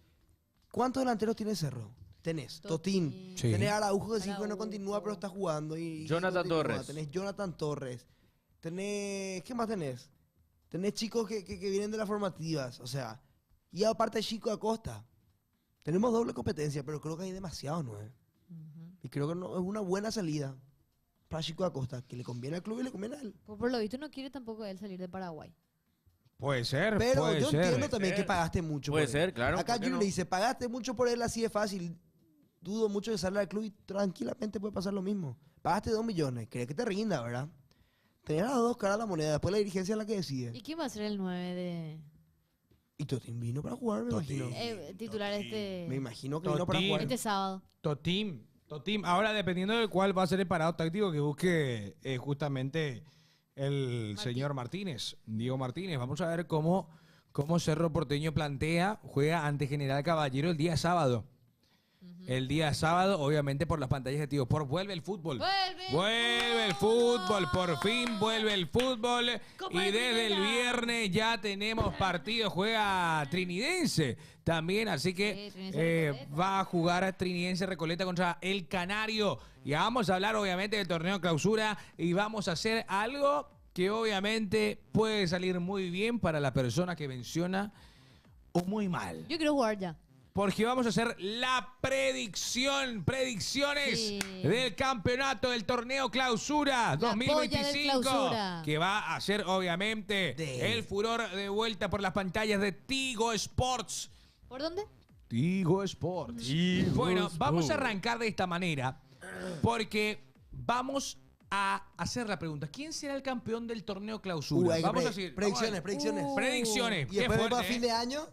¿Cuántos delanteros tiene Cerro? Tenés Totín. Sí. Tenés Araujo que sí que no Araujo. continúa, pero está jugando. Y Jonathan continúa. Torres. Tenés Jonathan Torres. Tenés. ¿Qué más tenés? Tenés chicos que vienen de las formativas. O sea. Y aparte Chico Acosta. Tenemos doble competencia, pero creo que hay demasiados nueve. Y creo que no, es una buena salida para Chico Acosta, que le conviene al club y le conviene a él. Pues por lo visto no quiere tampoco él salir de Paraguay. Puede ser, Pero puede yo ser. entiendo también ser. que pagaste mucho Puede por él. ser, claro, Acá ¿por qué Junior no? le dice, pagaste mucho por él así de fácil. Dudo mucho de salir al club y tranquilamente puede pasar lo mismo. Pagaste 2 millones, crees que te rinda, ¿verdad? Tenés las dos caras de la moneda, después la dirigencia es la que decide. ¿Y quién va a ser el 9 de Y Totín vino para jugar, me imagino. titular Me imagino que vino para Totín. jugar. este sábado? Totim. Ahora, dependiendo de cuál va a ser el parado táctico que busque justamente el señor Martínez, Diego Martínez. Vamos a ver cómo Cerro Porteño plantea, juega ante General Caballero el día sábado. El día sábado, obviamente, por las pantallas de Tigo Sport, vuelve el fútbol. Vuelve el fútbol, por fin vuelve el fútbol. Y desde el viernes ya tenemos partido, juega Trinidense también, así que Sí, Trinidense Recoleta. va a jugar Trinidense Recoleta contra el Canario. Y vamos a hablar, obviamente, del torneo clausura y vamos a hacer algo que obviamente puede salir muy bien para la persona que menciona o muy mal. Yo quiero jugar ya. Porque vamos a hacer la predicciones Sí. del campeonato del torneo clausura La polla del 2025. Clausura. Que va a ser, obviamente, De- el furor de vuelta por las pantallas de Tigo Sports. ¿Por dónde? Tigo Sports. Bueno, vamos a arrancar de esta manera porque vamos a hacer la pregunta. ¿Quién será el campeón del torneo clausura? Hay que Vamos a pre- decir, predicciones, predicciones. predicciones. Y Qué después fuerte, para fin de año,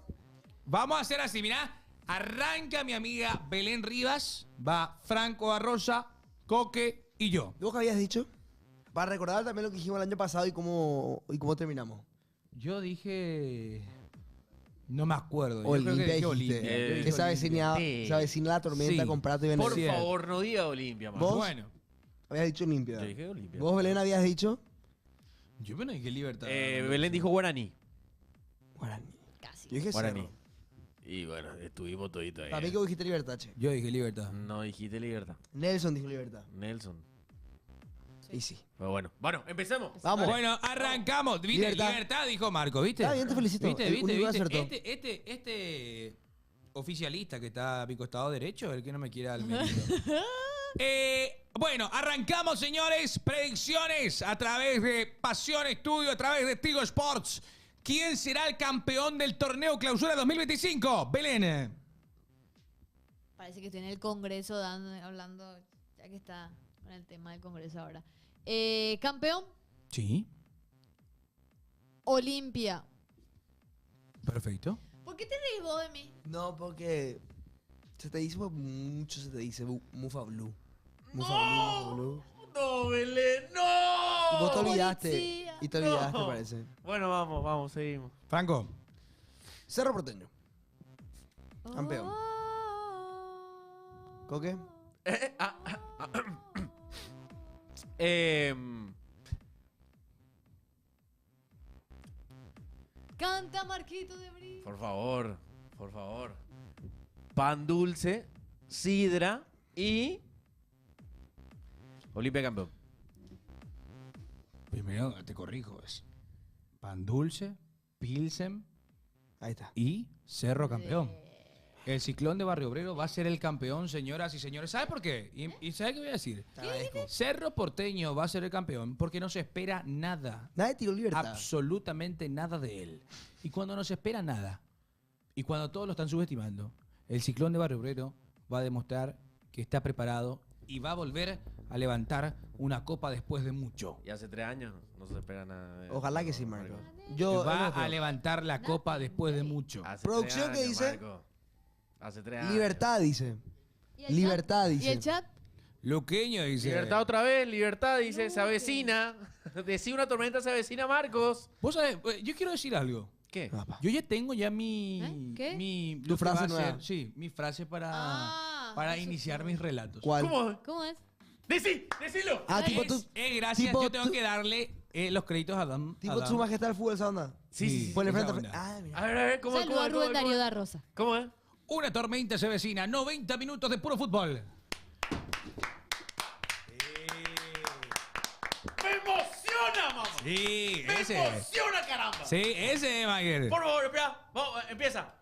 Vamos a hacer así, mirá. Arranca mi amiga Belén Rivas, va Franco Barrosa, Coque y yo. ¿vos qué habías dicho? Para recordar también lo que dijimos el año pasado y cómo terminamos. Yo dije... No me acuerdo. Yo creo que Olimpia dije dijiste. Olimpia. Yo dije Que se avecina, Sí. se avecina la tormenta Sí. con Prato y Por Venezuela. Cierto. favor, no diga Olimpia, man. ¿Vos? Bueno, Habías dicho Olimpia. Yo dije Olimpia. ¿Vos, Belén, habías dicho? yo no dije Libertad. Belén dijo Guaraní. Guaraní. Casi. Yo dije Guaraní. Cerro. Y bueno, estuvimos toditos ahí. Para mí que vos dijiste Libertad, che. Yo dije Libertad. No dijiste Libertad. Nelson dijo Libertad. Nelson. Y sí. Pero bueno, empecemos. Vamos. Bueno, arrancamos. ¿Viste? Libertad. Libertad, dijo Marco, ¿viste? Está bien, te felicito. ¿Viste? El ¿Viste? único ¿Viste? acertó. Este oficialista que está a mi costado derecho, el que no me quiera al mérito. Bueno, arrancamos, señores. Predicciones a través de Pasión Estudio, a través de Tigo Sports. ¿Quién será el campeón del torneo clausura 2025? Belén. Parece que estoy en el Congreso hablando, ya que está con el tema del Congreso ahora. Campeón, Sí. Olimpia. Perfecto. ¿Por qué te reís vos de mí? No, porque se te dice mucho, se te dice Mufa Blue. Mufa Blue. No, Belén, Y no. vos te olvidaste. Policía. Y te olvidaste, No. parece. Bueno, vamos, seguimos. Franco. Cerro Porteño. Campeón. Oh. ¿Coque? Canta Marquito de Brillo. Por favor. Pan dulce, sidra y Olimpia campeón. Primero te corrijo. Es pan dulce, Pilsen Ahí está. y Cerro campeón. El Ciclón de Barrio Obrero va a ser el campeón, señoras y señores. ¿Sabe por qué? ¿Y sabe qué voy a decir? Te agradezco. Cerro Porteño va a ser el campeón porque no se espera nada. Nadie tiró Libertad. Absolutamente nada de él. Y cuando no se espera nada, y cuando todos lo están subestimando, el Ciclón de Barrio Obrero va a demostrar que está preparado y va a volver a levantar una copa después de mucho. Y hace 3 años no se espera nada. Ojalá que sí, Marco. Yo, Va no, a levantar la copa después de mucho. Hace Producción, 3 ¿qué años, dice? Marco. Hace 3 años. Libertad, dice. ¿Y el Libertad, chat? dice. ¿Y el chat? Luqueño dice. Libertad otra vez, libertad, dice, No, se avecina. Decí una tormenta, se avecina, Marcos. Vos sabés, yo quiero decir algo. ¿Qué? Ah, pa. Yo ya tengo ya mi... ¿Eh? ¿Qué? mi Tu lo que va frase a ser- nueva. sí, mi frase Ah, para eso iniciar fue. mis relatos. ¿Cuál? ¿Cómo? ¿Cómo es? Decilo. Ah, tipo tú. Gracias, tipo yo tengo tú- que darle los créditos a Dan. Tipo su majestad del fútbol, esa onda. Sí. Ponle esa frente. onda. Ah, mira. A ver, ¿cómo es? Saludos a ¿Cómo es? Rubén Darío da Rosa. ¿Cómo es? Una tormenta se vecina, 90 minutos de puro fútbol. ¡Me emociona, mamá! Sí, ¡Me ese. emociona, caramba! Sí, ese, Maguire. Por favor, espera. Vamos, empieza.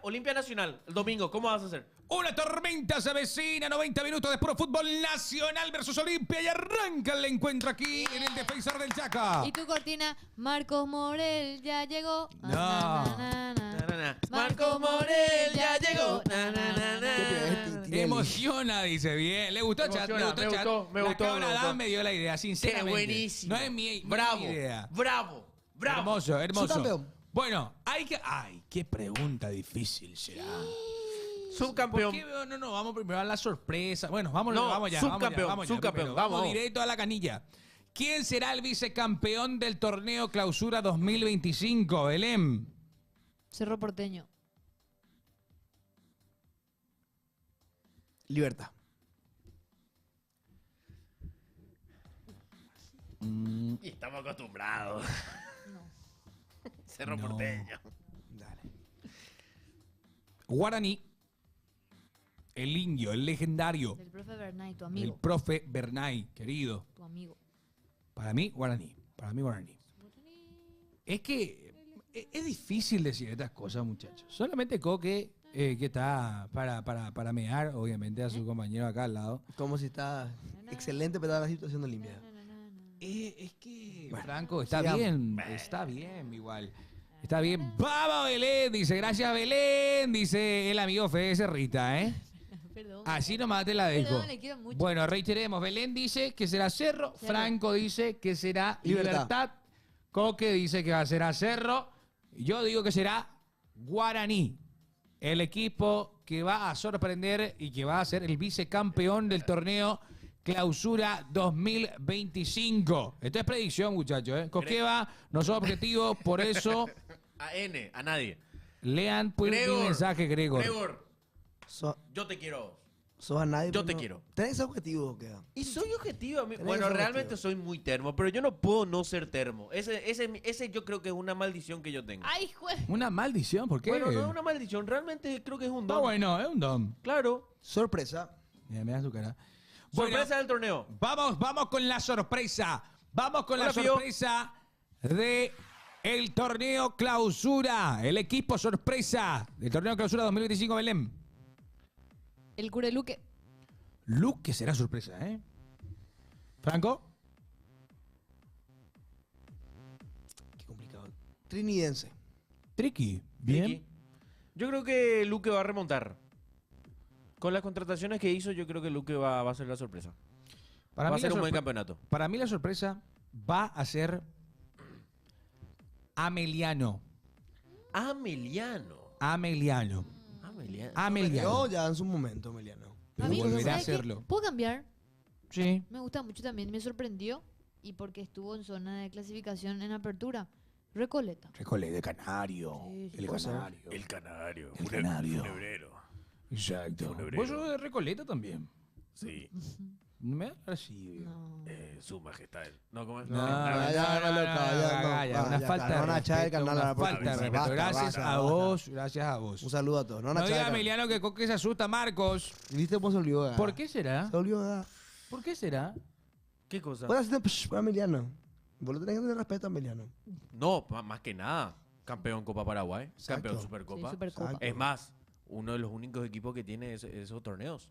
Olimpia Nacional, el domingo. ¿Cómo vas a hacer? Una tormenta se vecina, 90 minutos de puro fútbol nacional versus Olimpia y arranca el encuentro aquí en el Defensor del Chaca. Y tu cortina, Marcos Morel ya llegó. No. Na, na, na, na. Na, na, na. Marco Morel ya llegó. Na, na, na, na. ¿Qué peor es Tintinelli? Emociona, dice bien. Le gustó, Me chat. Le emociona, gustó, me chat. gustó, me La gustó, cabra me gustó. Dan me dio la idea, ¡Qué sinceramente. buenísimo! No es mi Bravo, idea. bravo, bravo. Hermoso, hermoso. Subcampeón. Bueno, hay que. Ay, qué pregunta difícil será. Subcampeón. ¿Por qué no vamos primero a la sorpresa? Bueno, vamos, No, vamos ya. subcampeón, vamos ya, subcampeón, primero. vamos. Directo a la canilla. ¿Quién será el vicecampeón del torneo Clausura 2025, Belén? Cerro Porteño. Libertad. Y estamos acostumbrados. No. Cerro No. Porteño. Dale. Guaraní. El indio, el legendario. Del profe Bernay, tu El amigo. profe Bernay, querido. Tu amigo. Para mí, Guaraní. Para mí, Guaraní. Es que es difícil decir estas cosas, muchachos. Solamente Coque, que está para mear, obviamente, a su compañero acá al lado. Como si está excelente, pero la situación de Olimpia. Es que, Bueno, Franco, está sigamos. bien igual. Está bien. ¡Vamos, Belén! Dice, gracias, Belén. Dice el amigo Fede Cerrita, ¿eh? Perdón. Así nomás te la dejo. Perdón, le quiero mucho. Bueno, reiteremos. Belén dice que será Cerro. Franco dice que será Libertad. Libertad. Coque dice que va a ser a Cerro. Yo digo que será Guaraní. El equipo que va a sorprender y que va a ser el vicecampeón del torneo Clausura 2025. Esto es predicción, muchachos. ¿eh? Coqueva no son objetivos, por eso A nadie. lean pues, mi mensaje, Gregor. Gregor, So- yo te quiero a vos. sos a nadie. Yo pero te no- quiero. ¿Tenés objetivo o qué? Y soy objetivo. Tenés Bueno, ese realmente objetivo. soy muy termo, pero yo no puedo no ser termo. Ese yo creo que es una maldición que yo tengo. Ay, juez. Una maldición, ¿por qué? Bueno, no es una maldición, realmente creo que es un Está don. bueno, es un don. Claro. Sorpresa. Mira su cara. Bueno, Sorpresa del torneo. vamos con la sorpresa. Vamos con la Hola, Pío. sorpresa de el torneo Clausura. El equipo sorpresa del torneo Clausura 2025, Belén. El Cureluque. Luque será sorpresa, ¿eh? Franco. Qué complicado. Trinidense. Tricky. Bien. Vicky. Yo creo que Luque va a remontar. Con las contrataciones que hizo, yo creo que Luque va a ser la sorpresa. Para va a mí, ser la un buen sorpre- campeonato. para mí la sorpresa va a ser Ameliano. Ameliano. Ameliano. Ameliano. Ameliano. Yo ya en su momento, Emiliano. Pero A mí, volverá a ¿sabes qué? hacerlo. ¿Puedo cambiar? Sí. Me gusta mucho también. Me sorprendió. Y porque estuvo en zona de clasificación en apertura. Recoleta. Récole de Canario. Sí, sí, el puede ser. Canario. El canario. El canario. Funebrero. Exacto. Funebrero. Vos sos de Recoleta también. Sí. Me da así. No. Su majestad. No, ¿cómo es? No, ya, una ya, falta no de van a echar el respeto, canal a una la falta de próxima. respeto. Basta, Gracias basta, a basta. vos, gracias a vos. Un saludo a todos. No, van a No echar diga el canal. Emiliano que Coque se asusta, Marcos. ¿Viste cómo se olvidó? ah? ¿Por qué será? Se olvidó. ah. ¿Por qué será? ¿Qué cosa? Puedes hacer para Emiliano. Vos le tenés que tener respeto a Emiliano. No, más que nada. Campeón Copa Paraguay. Exacto. Campeón Sí, Supercopa. Supercopa. Exacto. Es más, uno de los únicos equipos que tiene esos torneos.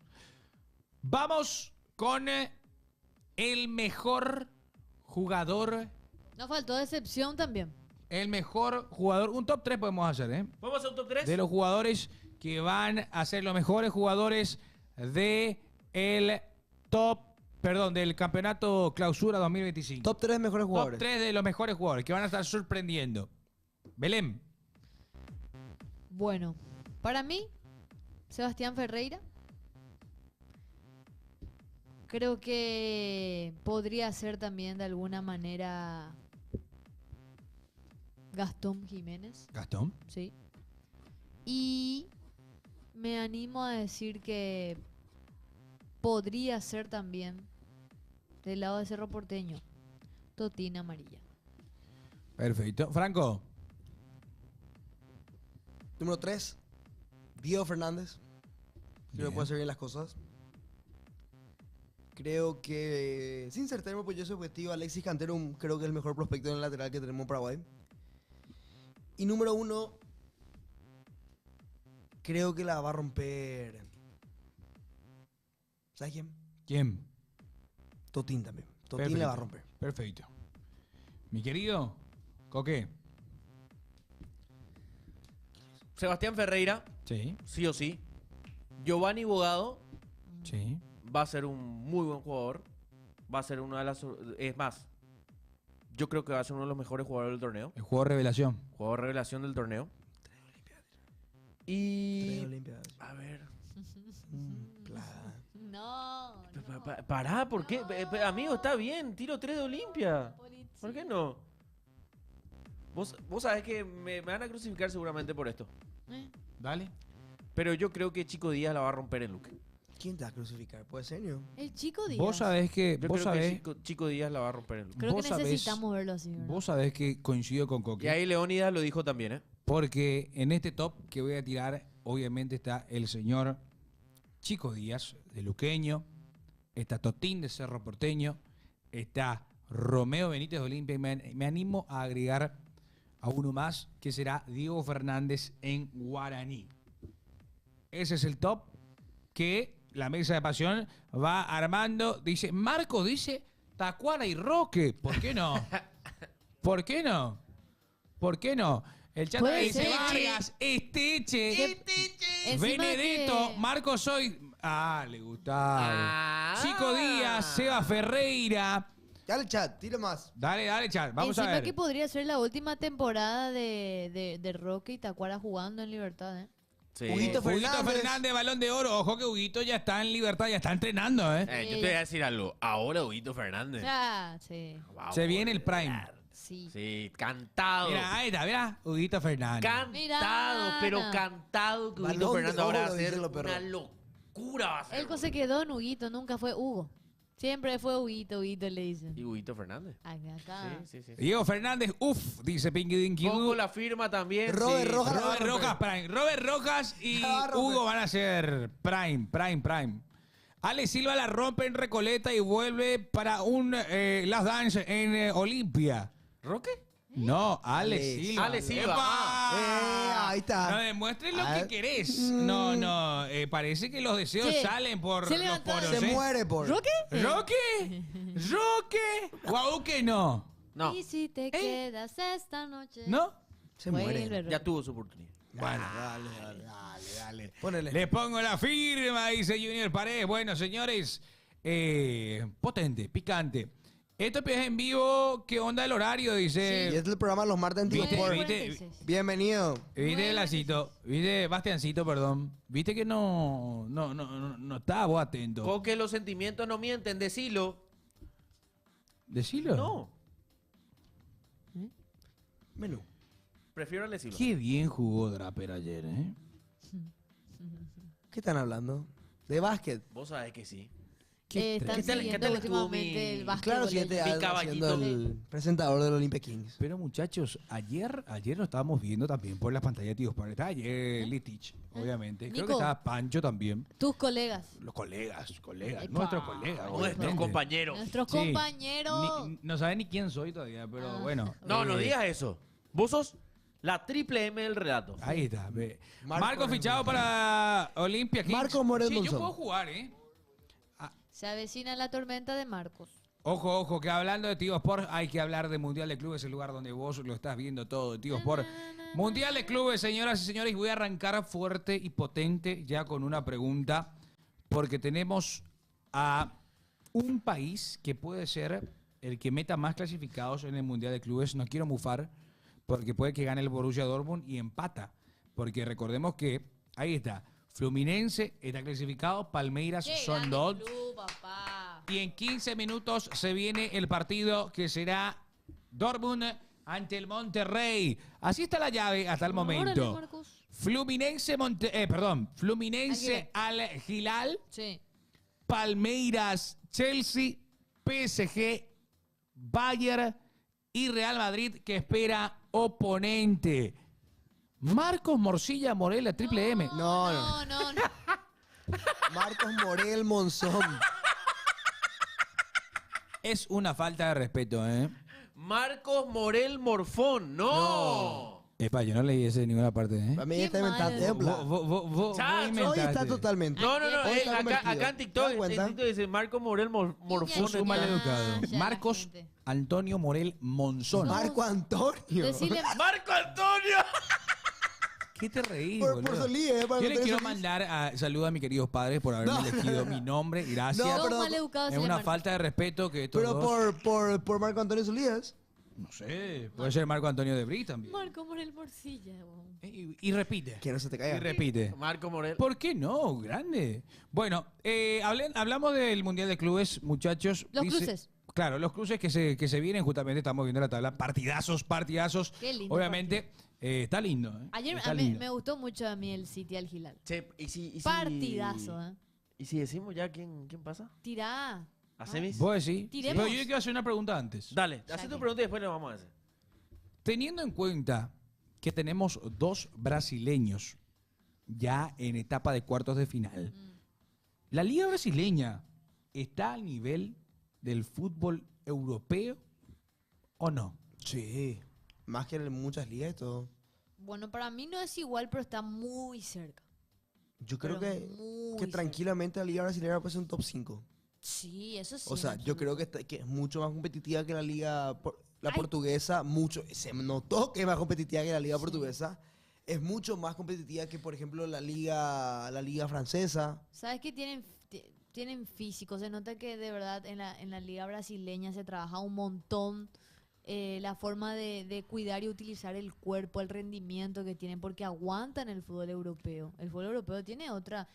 Vamos con el mejor jugador. Nos faltó decepción también. El mejor jugador. Un top 3 podemos hacer, ¿eh? ¿Vamos a hacer un top 3? De los jugadores que van a ser los mejores jugadores de el del campeonato Clausura 2025. Top 3 mejores Top jugadores. 3 de los mejores jugadores que van a estar sorprendiendo. Belén. Bueno, para mí, Sebastián Ferreira. Creo que podría ser también de alguna manera Gastón Jiménez, Gastón. sí. Y me animo a decir que podría ser también del lado de Cerro Porteño, Totín Amarilla. Perfecto. Franco. Número 3, Diego Fernández. Creo Bien. que puede hacer bien las cosas. Creo que, sin ser termo, pues yo soy objetivo, Alexis Cantero creo que es el mejor prospecto en el lateral que tenemos en Paraguay. Y número 1, creo que la va a romper. ¿Sabes quién? ¿Quién? Totín también. Totín la va a romper. Perfecto. Mi querido Coque. Sebastián Ferreira, Sí. sí o sí. Giovanni Bogado Sí. va a ser un muy buen jugador. Va a ser una de las... Es más, yo creo que va a ser uno de los mejores jugadores del torneo. El juego revelación. Jugador revelación del torneo. Tres Y... Olimpiadas. A ver... Plaga. No, no. Pará, ¿por qué? Amigo, está bien, tiro 3 de Olimpia. ¿Por qué no? Vos sabés que me van a crucificar seguramente por esto. Dale. Pero yo creo que Chico Díaz la va a romper en Luque. ¿Quién te va a crucificar? ¿Puede ser, no? El chico Díaz. Vos sabés que. Yo Vos creo que sabés. Chico Díaz la va a romper en Luque. Creo que vos sabés- necesitamos verlo así, ¿verdad? Vos sabés que coincido con Y Coque. ahí Leónidas lo dijo también, ¿eh? Porque en este top que voy a tirar, obviamente está el señor Chico Díaz, de Luqueño. Está Totín, de Cerro Porteño. Está Romeo Benítez, de Olimpia. Y me animo a agregar a uno más, que será Diego Fernández en Guaraní. Ese es el top que la mesa de pasión va armando. Dice, Marco dice Tacuara y Roque. ¿Por qué no? ¿Por qué no? ¿Por qué no? El chat Puede dice ser. Vargas, Esteche, Encima Benedetto, que- Marco Soy. Ah, le gustaba. Ah. Chico Díaz, Seba Ferreira. Dale, chat, tira más. Dale, chat. Vamos Encima a ver. que podría ser la última temporada de Roque y Tacuara jugando en Libertad, ¿eh? Sí. Huguito Huguito Fernández. Fernández, Balón de Oro. Ojo que Huguito ya está en libertad, ya está entrenando, ¿eh? Yo te voy a decir algo. Ahora Huguito Fernández. Ah, sí. va a Se viene el volar. prime. Sí. Sí, cantado. Mira, ahí está, mira. Huguito Fernández. Cantado, Mira, pero Ana. cantado que Balón Huguito de Fernández oro, ahora va a ser dicen los perros. una locura. Va a ser. Él se quedó en Huguito, nunca fue Hugo. Siempre fue Huguito, Huguito le dicen. Y Huguito Fernández. Acá. Sí. Diego Fernández, dice Pinky Dinky Pongo Doo. la firma también. Robert sí. Rojas. Robert Rojas Prime. Robert Rojas y La va a romper. Hugo van a ser Prime. Ale Silva la rompe en Recoleta y vuelve para un Last Dance en Olimpia. ¿Roque? No, Ale Ale Silva. Ale Silva. ¡Epa! ahí está. No demuestres lo A que ver. querés. No, parece que los deseos Sí. salen por Se los levantó. poros. Se ¿eh? muere por. ¿Roque? ¿Roque? Guau, que no. No, Y si te quedas esta noche. ¿No? Se Vuelve, muere. Roque. ya tuvo su oportunidad. Bueno, Dale. Ponele. le pongo la firma, dice Junior Paredes. Bueno, señores, potente, picante. Esto es en vivo. ¿Qué onda el horario? Y Dice. este es el programa Los Martes en ¿Viste? T-Sport. 9:46. Bienvenido. ¿Viste, Lacito? ¿Viste, Bastiancito, perdón? ¿Viste que no estaba vos atento? Con que los sentimientos no mienten, decilo. Decilo. No, Menú. prefiero decirlo. Qué bien jugó Draper ayer, ¿eh? ¿Qué están hablando? De básquet. Vos sabés que sí. Están ¿Qué tal- siguiendo qué tal estuvo últimamente mi- el básquet. Claro, si este Mi siendo caballito. el presentador del Olympia Kings. Pero muchachos, ayer lo estábamos viendo también por las pantallas de Tíos Padres. Estaba ayer Litich, obviamente. Creo que Nico. estaba Pancho también. Tus colegas. Los colegas, Epa. nuestros colegas. Nuestros obviamente. compañeros. Nuestros Sí. compañeros. No saben ni quién soy todavía, pero Ah. bueno. No, no digas eso. Vos sos la triple M del relato. Ahí está. Ve. Marco Marco fichado para Olimpia Kings. Marco Moreno Sí, yo Monzón. puedo jugar, ¿eh? Se avecina la tormenta de Marcos. Ojo, que hablando de Tío Sport, hay que hablar de Mundial de Clubes, el lugar donde vos lo estás viendo todo, Tío Sport. Mundial de Clubes, señoras y señores, voy a arrancar fuerte y potente ya con una pregunta, porque tenemos a un país que puede ser el que meta más clasificados en el Mundial de Clubes. No quiero mufar, porque puede que gane el Borussia Dortmund y empata, porque recordemos que, ahí está, Fluminense está clasificado, Palmeiras Qué son grande dos. club, papá. Y en 15 minutos se viene el partido que será Dortmund ante el Monterrey. Así está la llave hasta el Órale, momento. Marcos. Fluminense al Hilal, Sí. Palmeiras, Chelsea, PSG, Bayern y Real Madrid que espera oponente. Marcos Morcilla Morela, Triple M. No. no. Marcos Morel Monzón. Es una falta de respeto, ¿eh? Marcos Morel Morfón, no. Epa, yo no leí eso en ninguna parte, ¿eh? Para mí Qué está inventado. mal. Templa. Vos Chacho, Hoy inventaste. está totalmente. No, Hoy está acá convertido. en ¿Te TikTok, das cuenta? dice Marcos Morel Morfón. Sos un maleducado. Ya, la Marcos gente. Antonio Morel Monzón. No. Marco Antonio. Decirle, ¡Marco Antonio! ¿Qué te reís, Por boludo? Solís, para Yo que le te quiero Solís. mandar saludos a mis queridos padres por haberme No. elegido mi nombre. Gracias. No, todo pero- maleducado Es se le una marca. falta de respeto que estos Pero dos... por Marco Antonio Solías. No sé, puede ser Marco Antonio de Brí también. Marco Morel Morcilla. weón. Y repite. Que no se te Y caiga. repite. Marco Morel. ¿Por qué no? Grande. Bueno, hablamos del Mundial de Clubes, muchachos. Los cruces. Claro, los cruces que se vienen, justamente estamos viendo la tabla. Partidazos. Qué lindo Obviamente, está lindo. Ayer Está a mí lindo. me gustó mucho a mí el City al Hilal. Che, ¿y si... Partidazo, ¿eh? ¿Y si decimos ya quién pasa? Tirá. ¿A semis? ¿Vos decís? Tiremos. Pero yo quiero hacer una pregunta antes. Dale, Ya haz tu que- pregunta y después le vamos a hacer. Teniendo en cuenta que tenemos dos brasileños ya en etapa de cuartos de final, ¿la liga brasileña está al nivel del fútbol europeo o no? Sí. Más que en muchas ligas y todo. Bueno, para mí no es igual, pero está muy cerca. Yo creo Pero que muy tranquilamente la liga brasileña puede ser un top 5. Sí, eso sí. O sea, en yo creo absoluto. que es mucho más competitiva que la liga la Ay. portuguesa. Mucho. Se notó que es más competitiva que la liga portuguesa. Es mucho más competitiva que, por ejemplo, la liga francesa. ¿Sabes qué tienen físico? Se nota que de verdad en la liga brasileña se trabaja un montón la forma de cuidar y utilizar el cuerpo, el rendimiento que tienen, porque aguantan el fútbol europeo. El fútbol europeo tiene otra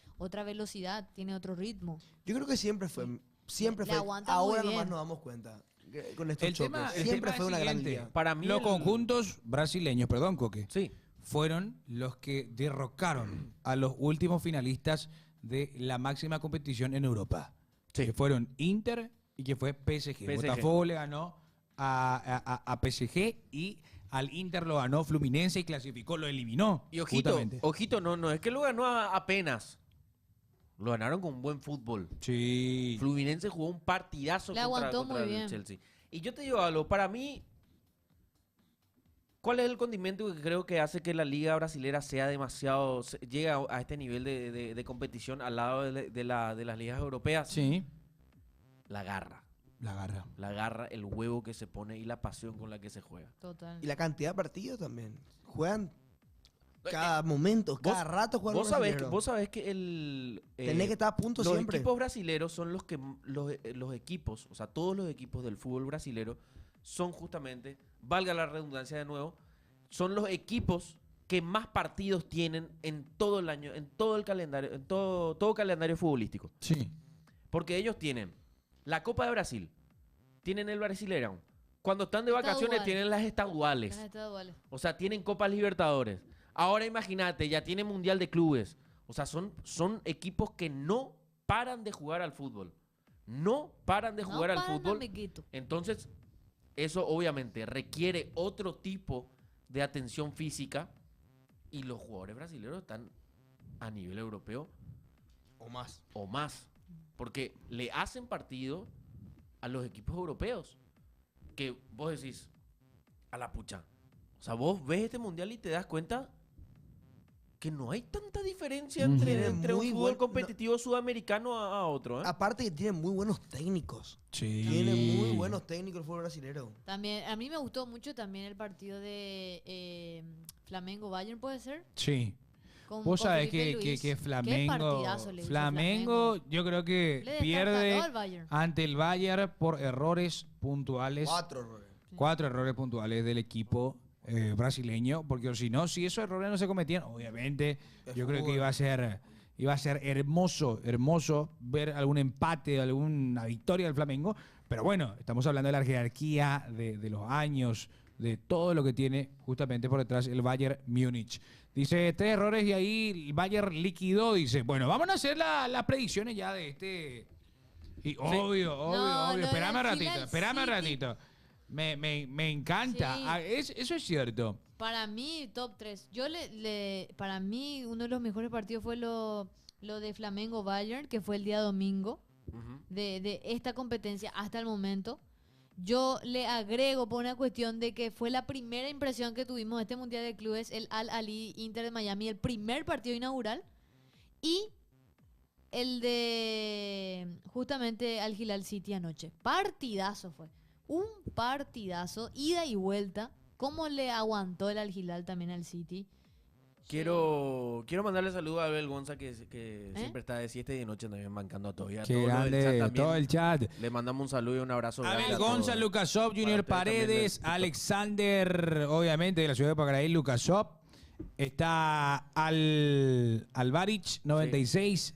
velocidad, tiene otro ritmo. Yo creo que siempre fue. Siempre Le fue. aguanta muy Ahora bien. nomás nos damos cuenta. Con estos El tema, choques. el Siempre tema fue es una gran siguiente. liga. Para mí Los el- conjuntos brasileños, perdón, Coque, Sí. fueron los que derrocaron a los últimos finalistas de la máxima competición en Europa. Sí. Que fueron Inter y que fue PSG. PSG. Botafogo le ganó a PSG y al Inter lo ganó Fluminense y clasificó, lo eliminó. Y ojito, justamente. ojito, no es que lo ganó apenas. Lo ganaron con buen fútbol. Sí. Fluminense jugó un partidazo Le contra, aguantó contra muy el bien. Chelsea. Y yo te digo algo, para mí, ¿cuál es el condimento que creo que hace que la liga brasilera sea demasiado, llegue a este nivel de competición al lado de las ligas europeas? Sí. La garra. La garra. El huevo que se pone y la pasión con la que se juega. Total. Y la cantidad de partidos también. Juegan cada momento, cada rato juegan Vos los sabés, brasileños. vos sabés que el... Tenés que estar a punto los siempre. equipos brasileros son los que los equipos, o sea, todos los equipos del fútbol brasilero son justamente, valga la redundancia de nuevo, son los equipos que más partidos tienen en todo el año, en todo el calendario, en todo calendario futbolístico. Sí. Porque ellos tienen la Copa de Brasil, tienen el Brasileirão. Cuando están de vacaciones Estaduales. tienen las estaduales. Las estaduales. O sea, tienen Copas Libertadores. Ahora imagínate, ya tienen Mundial de Clubes. O sea, son equipos que no paran de jugar al fútbol. No paran de jugar al paran, fútbol. amiguito. Entonces, eso obviamente requiere otro tipo de atención física. Y los jugadores brasileños están a nivel europeo O más. o más. Porque le hacen partido a los equipos europeos. Que vos decís, a la pucha. O sea, vos ves este mundial y te das cuenta que no hay tanta diferencia Ujú. entre, Tiene entre un muy fútbol buen- competitivo sudamericano a otro. ¿eh? Aparte que tienen muy buenos técnicos. Sí. Tienen muy buenos técnicos el fútbol brasileño. También, a mí me gustó mucho también el partido de Flamengo-Bayern, ¿puede ser? Sí. Con- Vos con sabés Felipe que Luis. Qué Flamengo, partidazo le hizo Flamengo, yo creo Le que descartó pierde al Bayern. ante el Bayern por errores puntuales. 4 errores. 4 errores puntuales del equipo brasileño, porque si no, si esos errores no se cometían, obviamente Es yo creo que fútbol. iba a ser Y va a ser hermoso, hermoso ver algún empate, alguna victoria del Flamengo. Pero bueno, estamos hablando de la jerarquía, de los años, de todo lo que tiene justamente por detrás el Bayern Múnich. Dice, 3 errores y ahí el Bayern liquidó. Dice, bueno, vamos a hacer las predicciones ya de este... Y obvio. No, lo Espérame un del ratito, Hilal espérame un City. ratito. Me encanta. Sí. Eso es cierto. Para mí, top 3. Para mí, uno de los mejores partidos fue lo de Flamengo-Bayern, que fue el día domingo Ujú. de esta competencia hasta el momento. Yo le agrego por una cuestión de que fue la primera impresión que tuvimos de este Mundial de Clubes, el Al-Ahly Inter de Miami, el primer partido inaugural. Y el de justamente Al Hilal City anoche. Partidazo fue. Un partidazo, ida y vuelta. ¿Cómo le aguantó el Al Hilal también al City? Quiero mandarle saludos a Abel Gonza, que siempre está de siesta y de noche también bancando a todos. Y a Qué todos los del chat grande, también. todo el chat. Le mandamos un saludo y un abrazo. grande Abel a todos. Gonza, Lukasov, Junior Para ustedes también Paredes, del- Alexander, obviamente de la ciudad de Pacaraí, Lukasov. Está Alvarich, 96.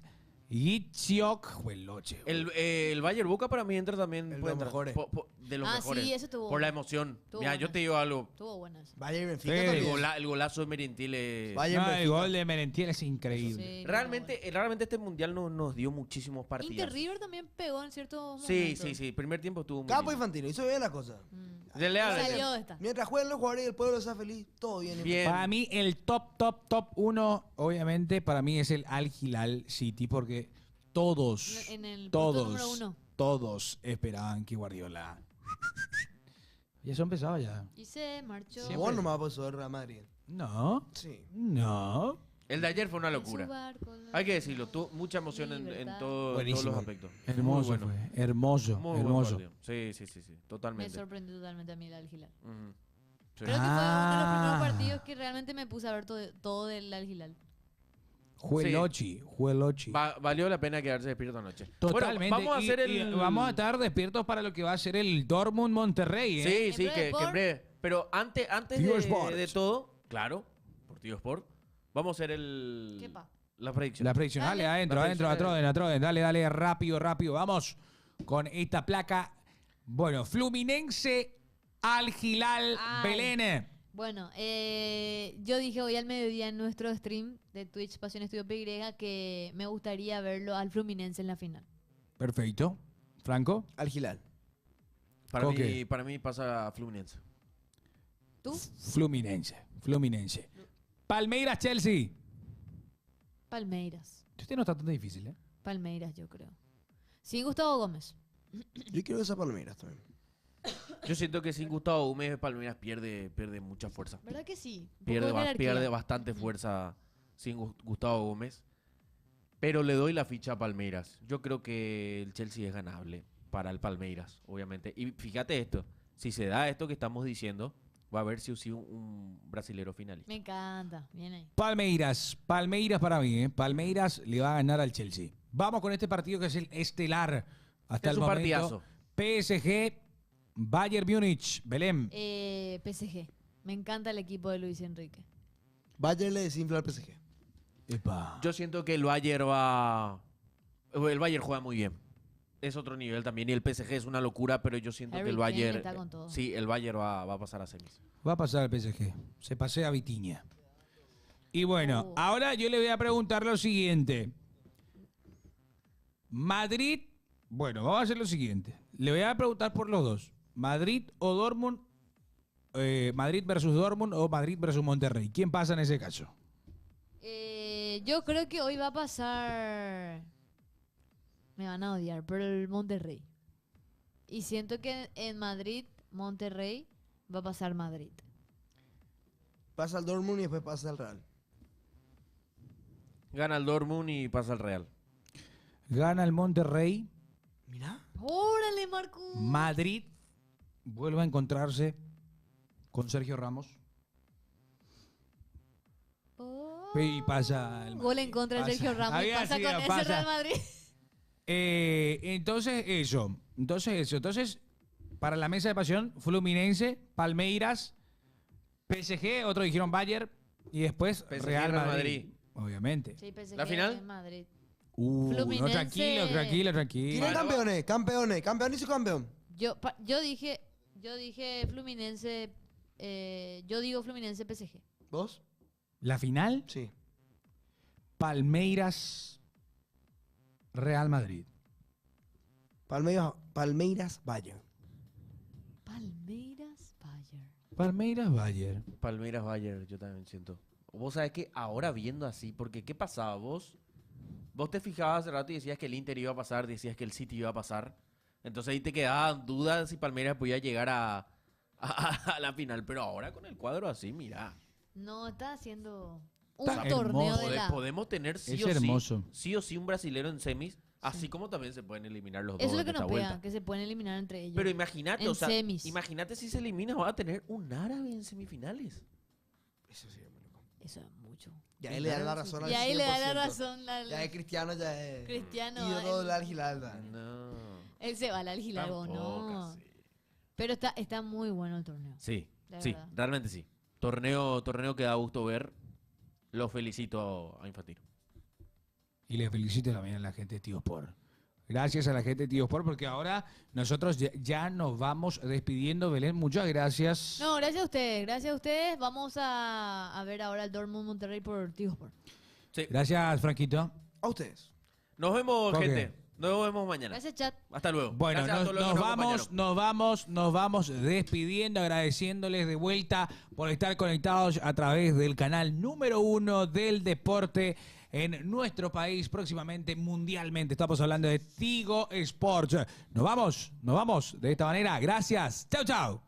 Yitsiok, Jueloche. El Bayern Boca para mí entra también. De puede los entrar. mejores. De los Ah, mejores. sí, eso estuvo Por la bueno. emoción. Estuvo Mira, yo bueno. te digo algo. Estuvo bueno eso. Bayern Benfica Sí, El, también. el golazo de Merentiel es... Bayern No, el Benfica. gol de Merentiel es increíble. Sí, Realmente este mundial nos dio muchísimos partidos. Inter River también pegó en ciertos Sí, momentos. sí, sí. Primer tiempo estuvo muy Campo lindo. Infantino, hizo bien la cosa. Dele, dale. Salió esta. Mientras jueguen los jugadores y el pueblo sea feliz, todo bien. Bien. Para mí, el top 1, obviamente, para mí es el Al Hilal City, porque todos, En el puesto número 1. todos esperaban que Guardiola. Y eso empezaba ya. Y se marchó. Siempre. Vos nomás pasó el Real Madrid. No, Sí. no. El de ayer fue una En su locura. barco, Hay que decirlo, tuvo mucha emoción en Libertad. todos Buenísimo. los aspectos. Hermoso Muy bueno. fue, hermoso, Muy buen hermoso. partido. Sí, sí, sí, sí, Me totalmente. sorprendió totalmente a mí el Al Hilal. Ujú. Sí. Creo que fue uno de los primeros Ah. partidos que realmente me puse a ver todo del Al Hilal. Juelochi. Valió la pena quedarse despierto anoche. Totalmente. Bueno, vamos a hacer y el... vamos a estar despiertos para lo que va a ser el Dortmund Monterrey, ¿eh? Sí, En sí, breve que en por- breve. Pero antes Tío Sports. de todo, claro, por Tío Sport, vamos a hacer el... ¿Qué pa? La predicción. La predicción. Dale, Dale. adentro, La adentro, predicción Atroden. Dale, rápido. Vamos con esta placa. Bueno, Fluminense Al Hilal Ay. Belén. Bueno, yo dije hoy al mediodía en nuestro stream de Twitch Pasión Estudio PY que me gustaría verlo al Fluminense en la final. Perfecto. Franco. Al Hilal. Ok. Para mí pasa Fluminense. ¿Tú? Fluminense. Palmeiras Chelsea. Palmeiras. Este no está tan difícil, ¿eh? Palmeiras, yo creo. Sin Gustavo Gómez. Yo quiero esa Palmeiras también. Yo siento que sin Gustavo Gómez, Palmeiras pierde mucha fuerza. ¿Verdad que sí? Un poco Pierde, de jerarquía. pierde bastante fuerza sin Gustavo Gómez. Pero le doy la ficha a Palmeiras. Yo creo que el Chelsea es ganable para el Palmeiras, obviamente. Y fíjate esto, si se da esto que estamos diciendo, va a haber sí o sí un brasilero finalista. Me encanta. Bien ahí. Palmeiras para mí, ¿eh? Palmeiras le va a ganar al Chelsea. Vamos con este partido que es el estelar hasta Es el un momento. partidazo. PSG, Bayern Múnich, Belén. PSG. Me encanta el equipo de Luis Enrique. Bayern le desinfla al PSG. Epa. Yo siento que el Bayern va... El Bayern juega muy bien. Es otro nivel también. Y el PSG es una locura, pero yo siento Harry que el Kane Bayern... está con todo. Sí, el Bayern va a pasar a semis. Va a pasar al PSG. Se pasea a Vitiña. Y bueno, Oh. ahora yo le voy a preguntar lo siguiente. Madrid, bueno, vamos a hacer lo siguiente. Le voy a preguntar por los dos. Madrid o Dortmund, Madrid versus Dortmund o Madrid versus Monterrey. ¿Quién pasa en ese caso? Yo creo que hoy va a pasar... Me van a odiar, pero el Monterrey. Y siento que en Madrid, Monterrey, va a pasar Madrid. Pasa al Dortmund y después pasa al Real. Gana el Dortmund y pasa al Real. Gana el Monterrey. Mira. ¡Órale, Marco! Madrid vuelve a encontrarse con Sergio Ramos. Oh. Y pasa el Gol Madrid. en contra de Pasa. Sergio Ramos y Había pasa sido, con ese pasa. Real Madrid. Entonces, eso. Entonces, para la mesa de pasión, Fluminense, Palmeiras, PSG, otros dijeron Bayern y después PSG, Real Real Madrid. Madrid. Obviamente. Sí, PSG ¿La final? en Madrid. No, Fluminense. tranquilo. ¿Quién es Bueno, campeones? Campeón y su campeón. Yo dije Fluminense. Yo digo Fluminense PSG. ¿Vos? La final, Sí. Palmeiras, Real Madrid. Palmeiras Bayern. Palmeiras, Bayern. Palmeiras, Bayern. Palmeiras Bayern, yo también siento. Vos sabés que ahora viendo así, porque ¿qué pasaba? Vos te fijabas hace rato y decías que el Inter iba a pasar, decías que el City iba a pasar. Entonces ahí te quedaban dudas si Palmeiras podía llegar a la final. Pero ahora con el cuadro así, mira. No, está haciendo un Está torneo hermoso. de la... Podemos tener Es hermoso. sí o sí un brasilero en semis, así como también se pueden eliminar los dos Eso es lo en que esta nos vuelta. pega, que se pueden eliminar entre ellos. Pero imagínate, En o sea, semis. imagínate si se elimina, va a tener un árabe en semifinales. Eso sí, muy loco. Eso es mucho. Ya ahí le da la razón al 100%. Y ahí le da la razón Ya es Cristiano, ya es Cristiano. ídolo él- del Al Hilal. No. Él se va al Algilargo, Tampoco no. así. Pero está muy bueno el torneo. Sí, De sí, verdad. realmente sí. Torneo que da gusto ver. Lo felicito a Infantino. Y le felicito también a la gente de Tío Sport. Gracias a la gente de Tío Sport, porque ahora nosotros ya nos vamos despidiendo. Belén, muchas gracias. No, gracias a ustedes, gracias a ustedes. Vamos a ver ahora el Dortmund Monterrey por Tigo Sport. Sí. Gracias, Franquito. A ustedes. Nos vemos, ¿Por qué? gente. Nos vemos mañana. Gracias, chat. Hasta luego. Bueno, Gracias a todos los que nos vamos despidiendo, agradeciéndoles de vuelta por estar conectados a través del canal número 1 del deporte en nuestro país, próximamente mundialmente. Estamos hablando de Tigo Sports. Nos vamos de esta manera. Gracias. Chau, chau.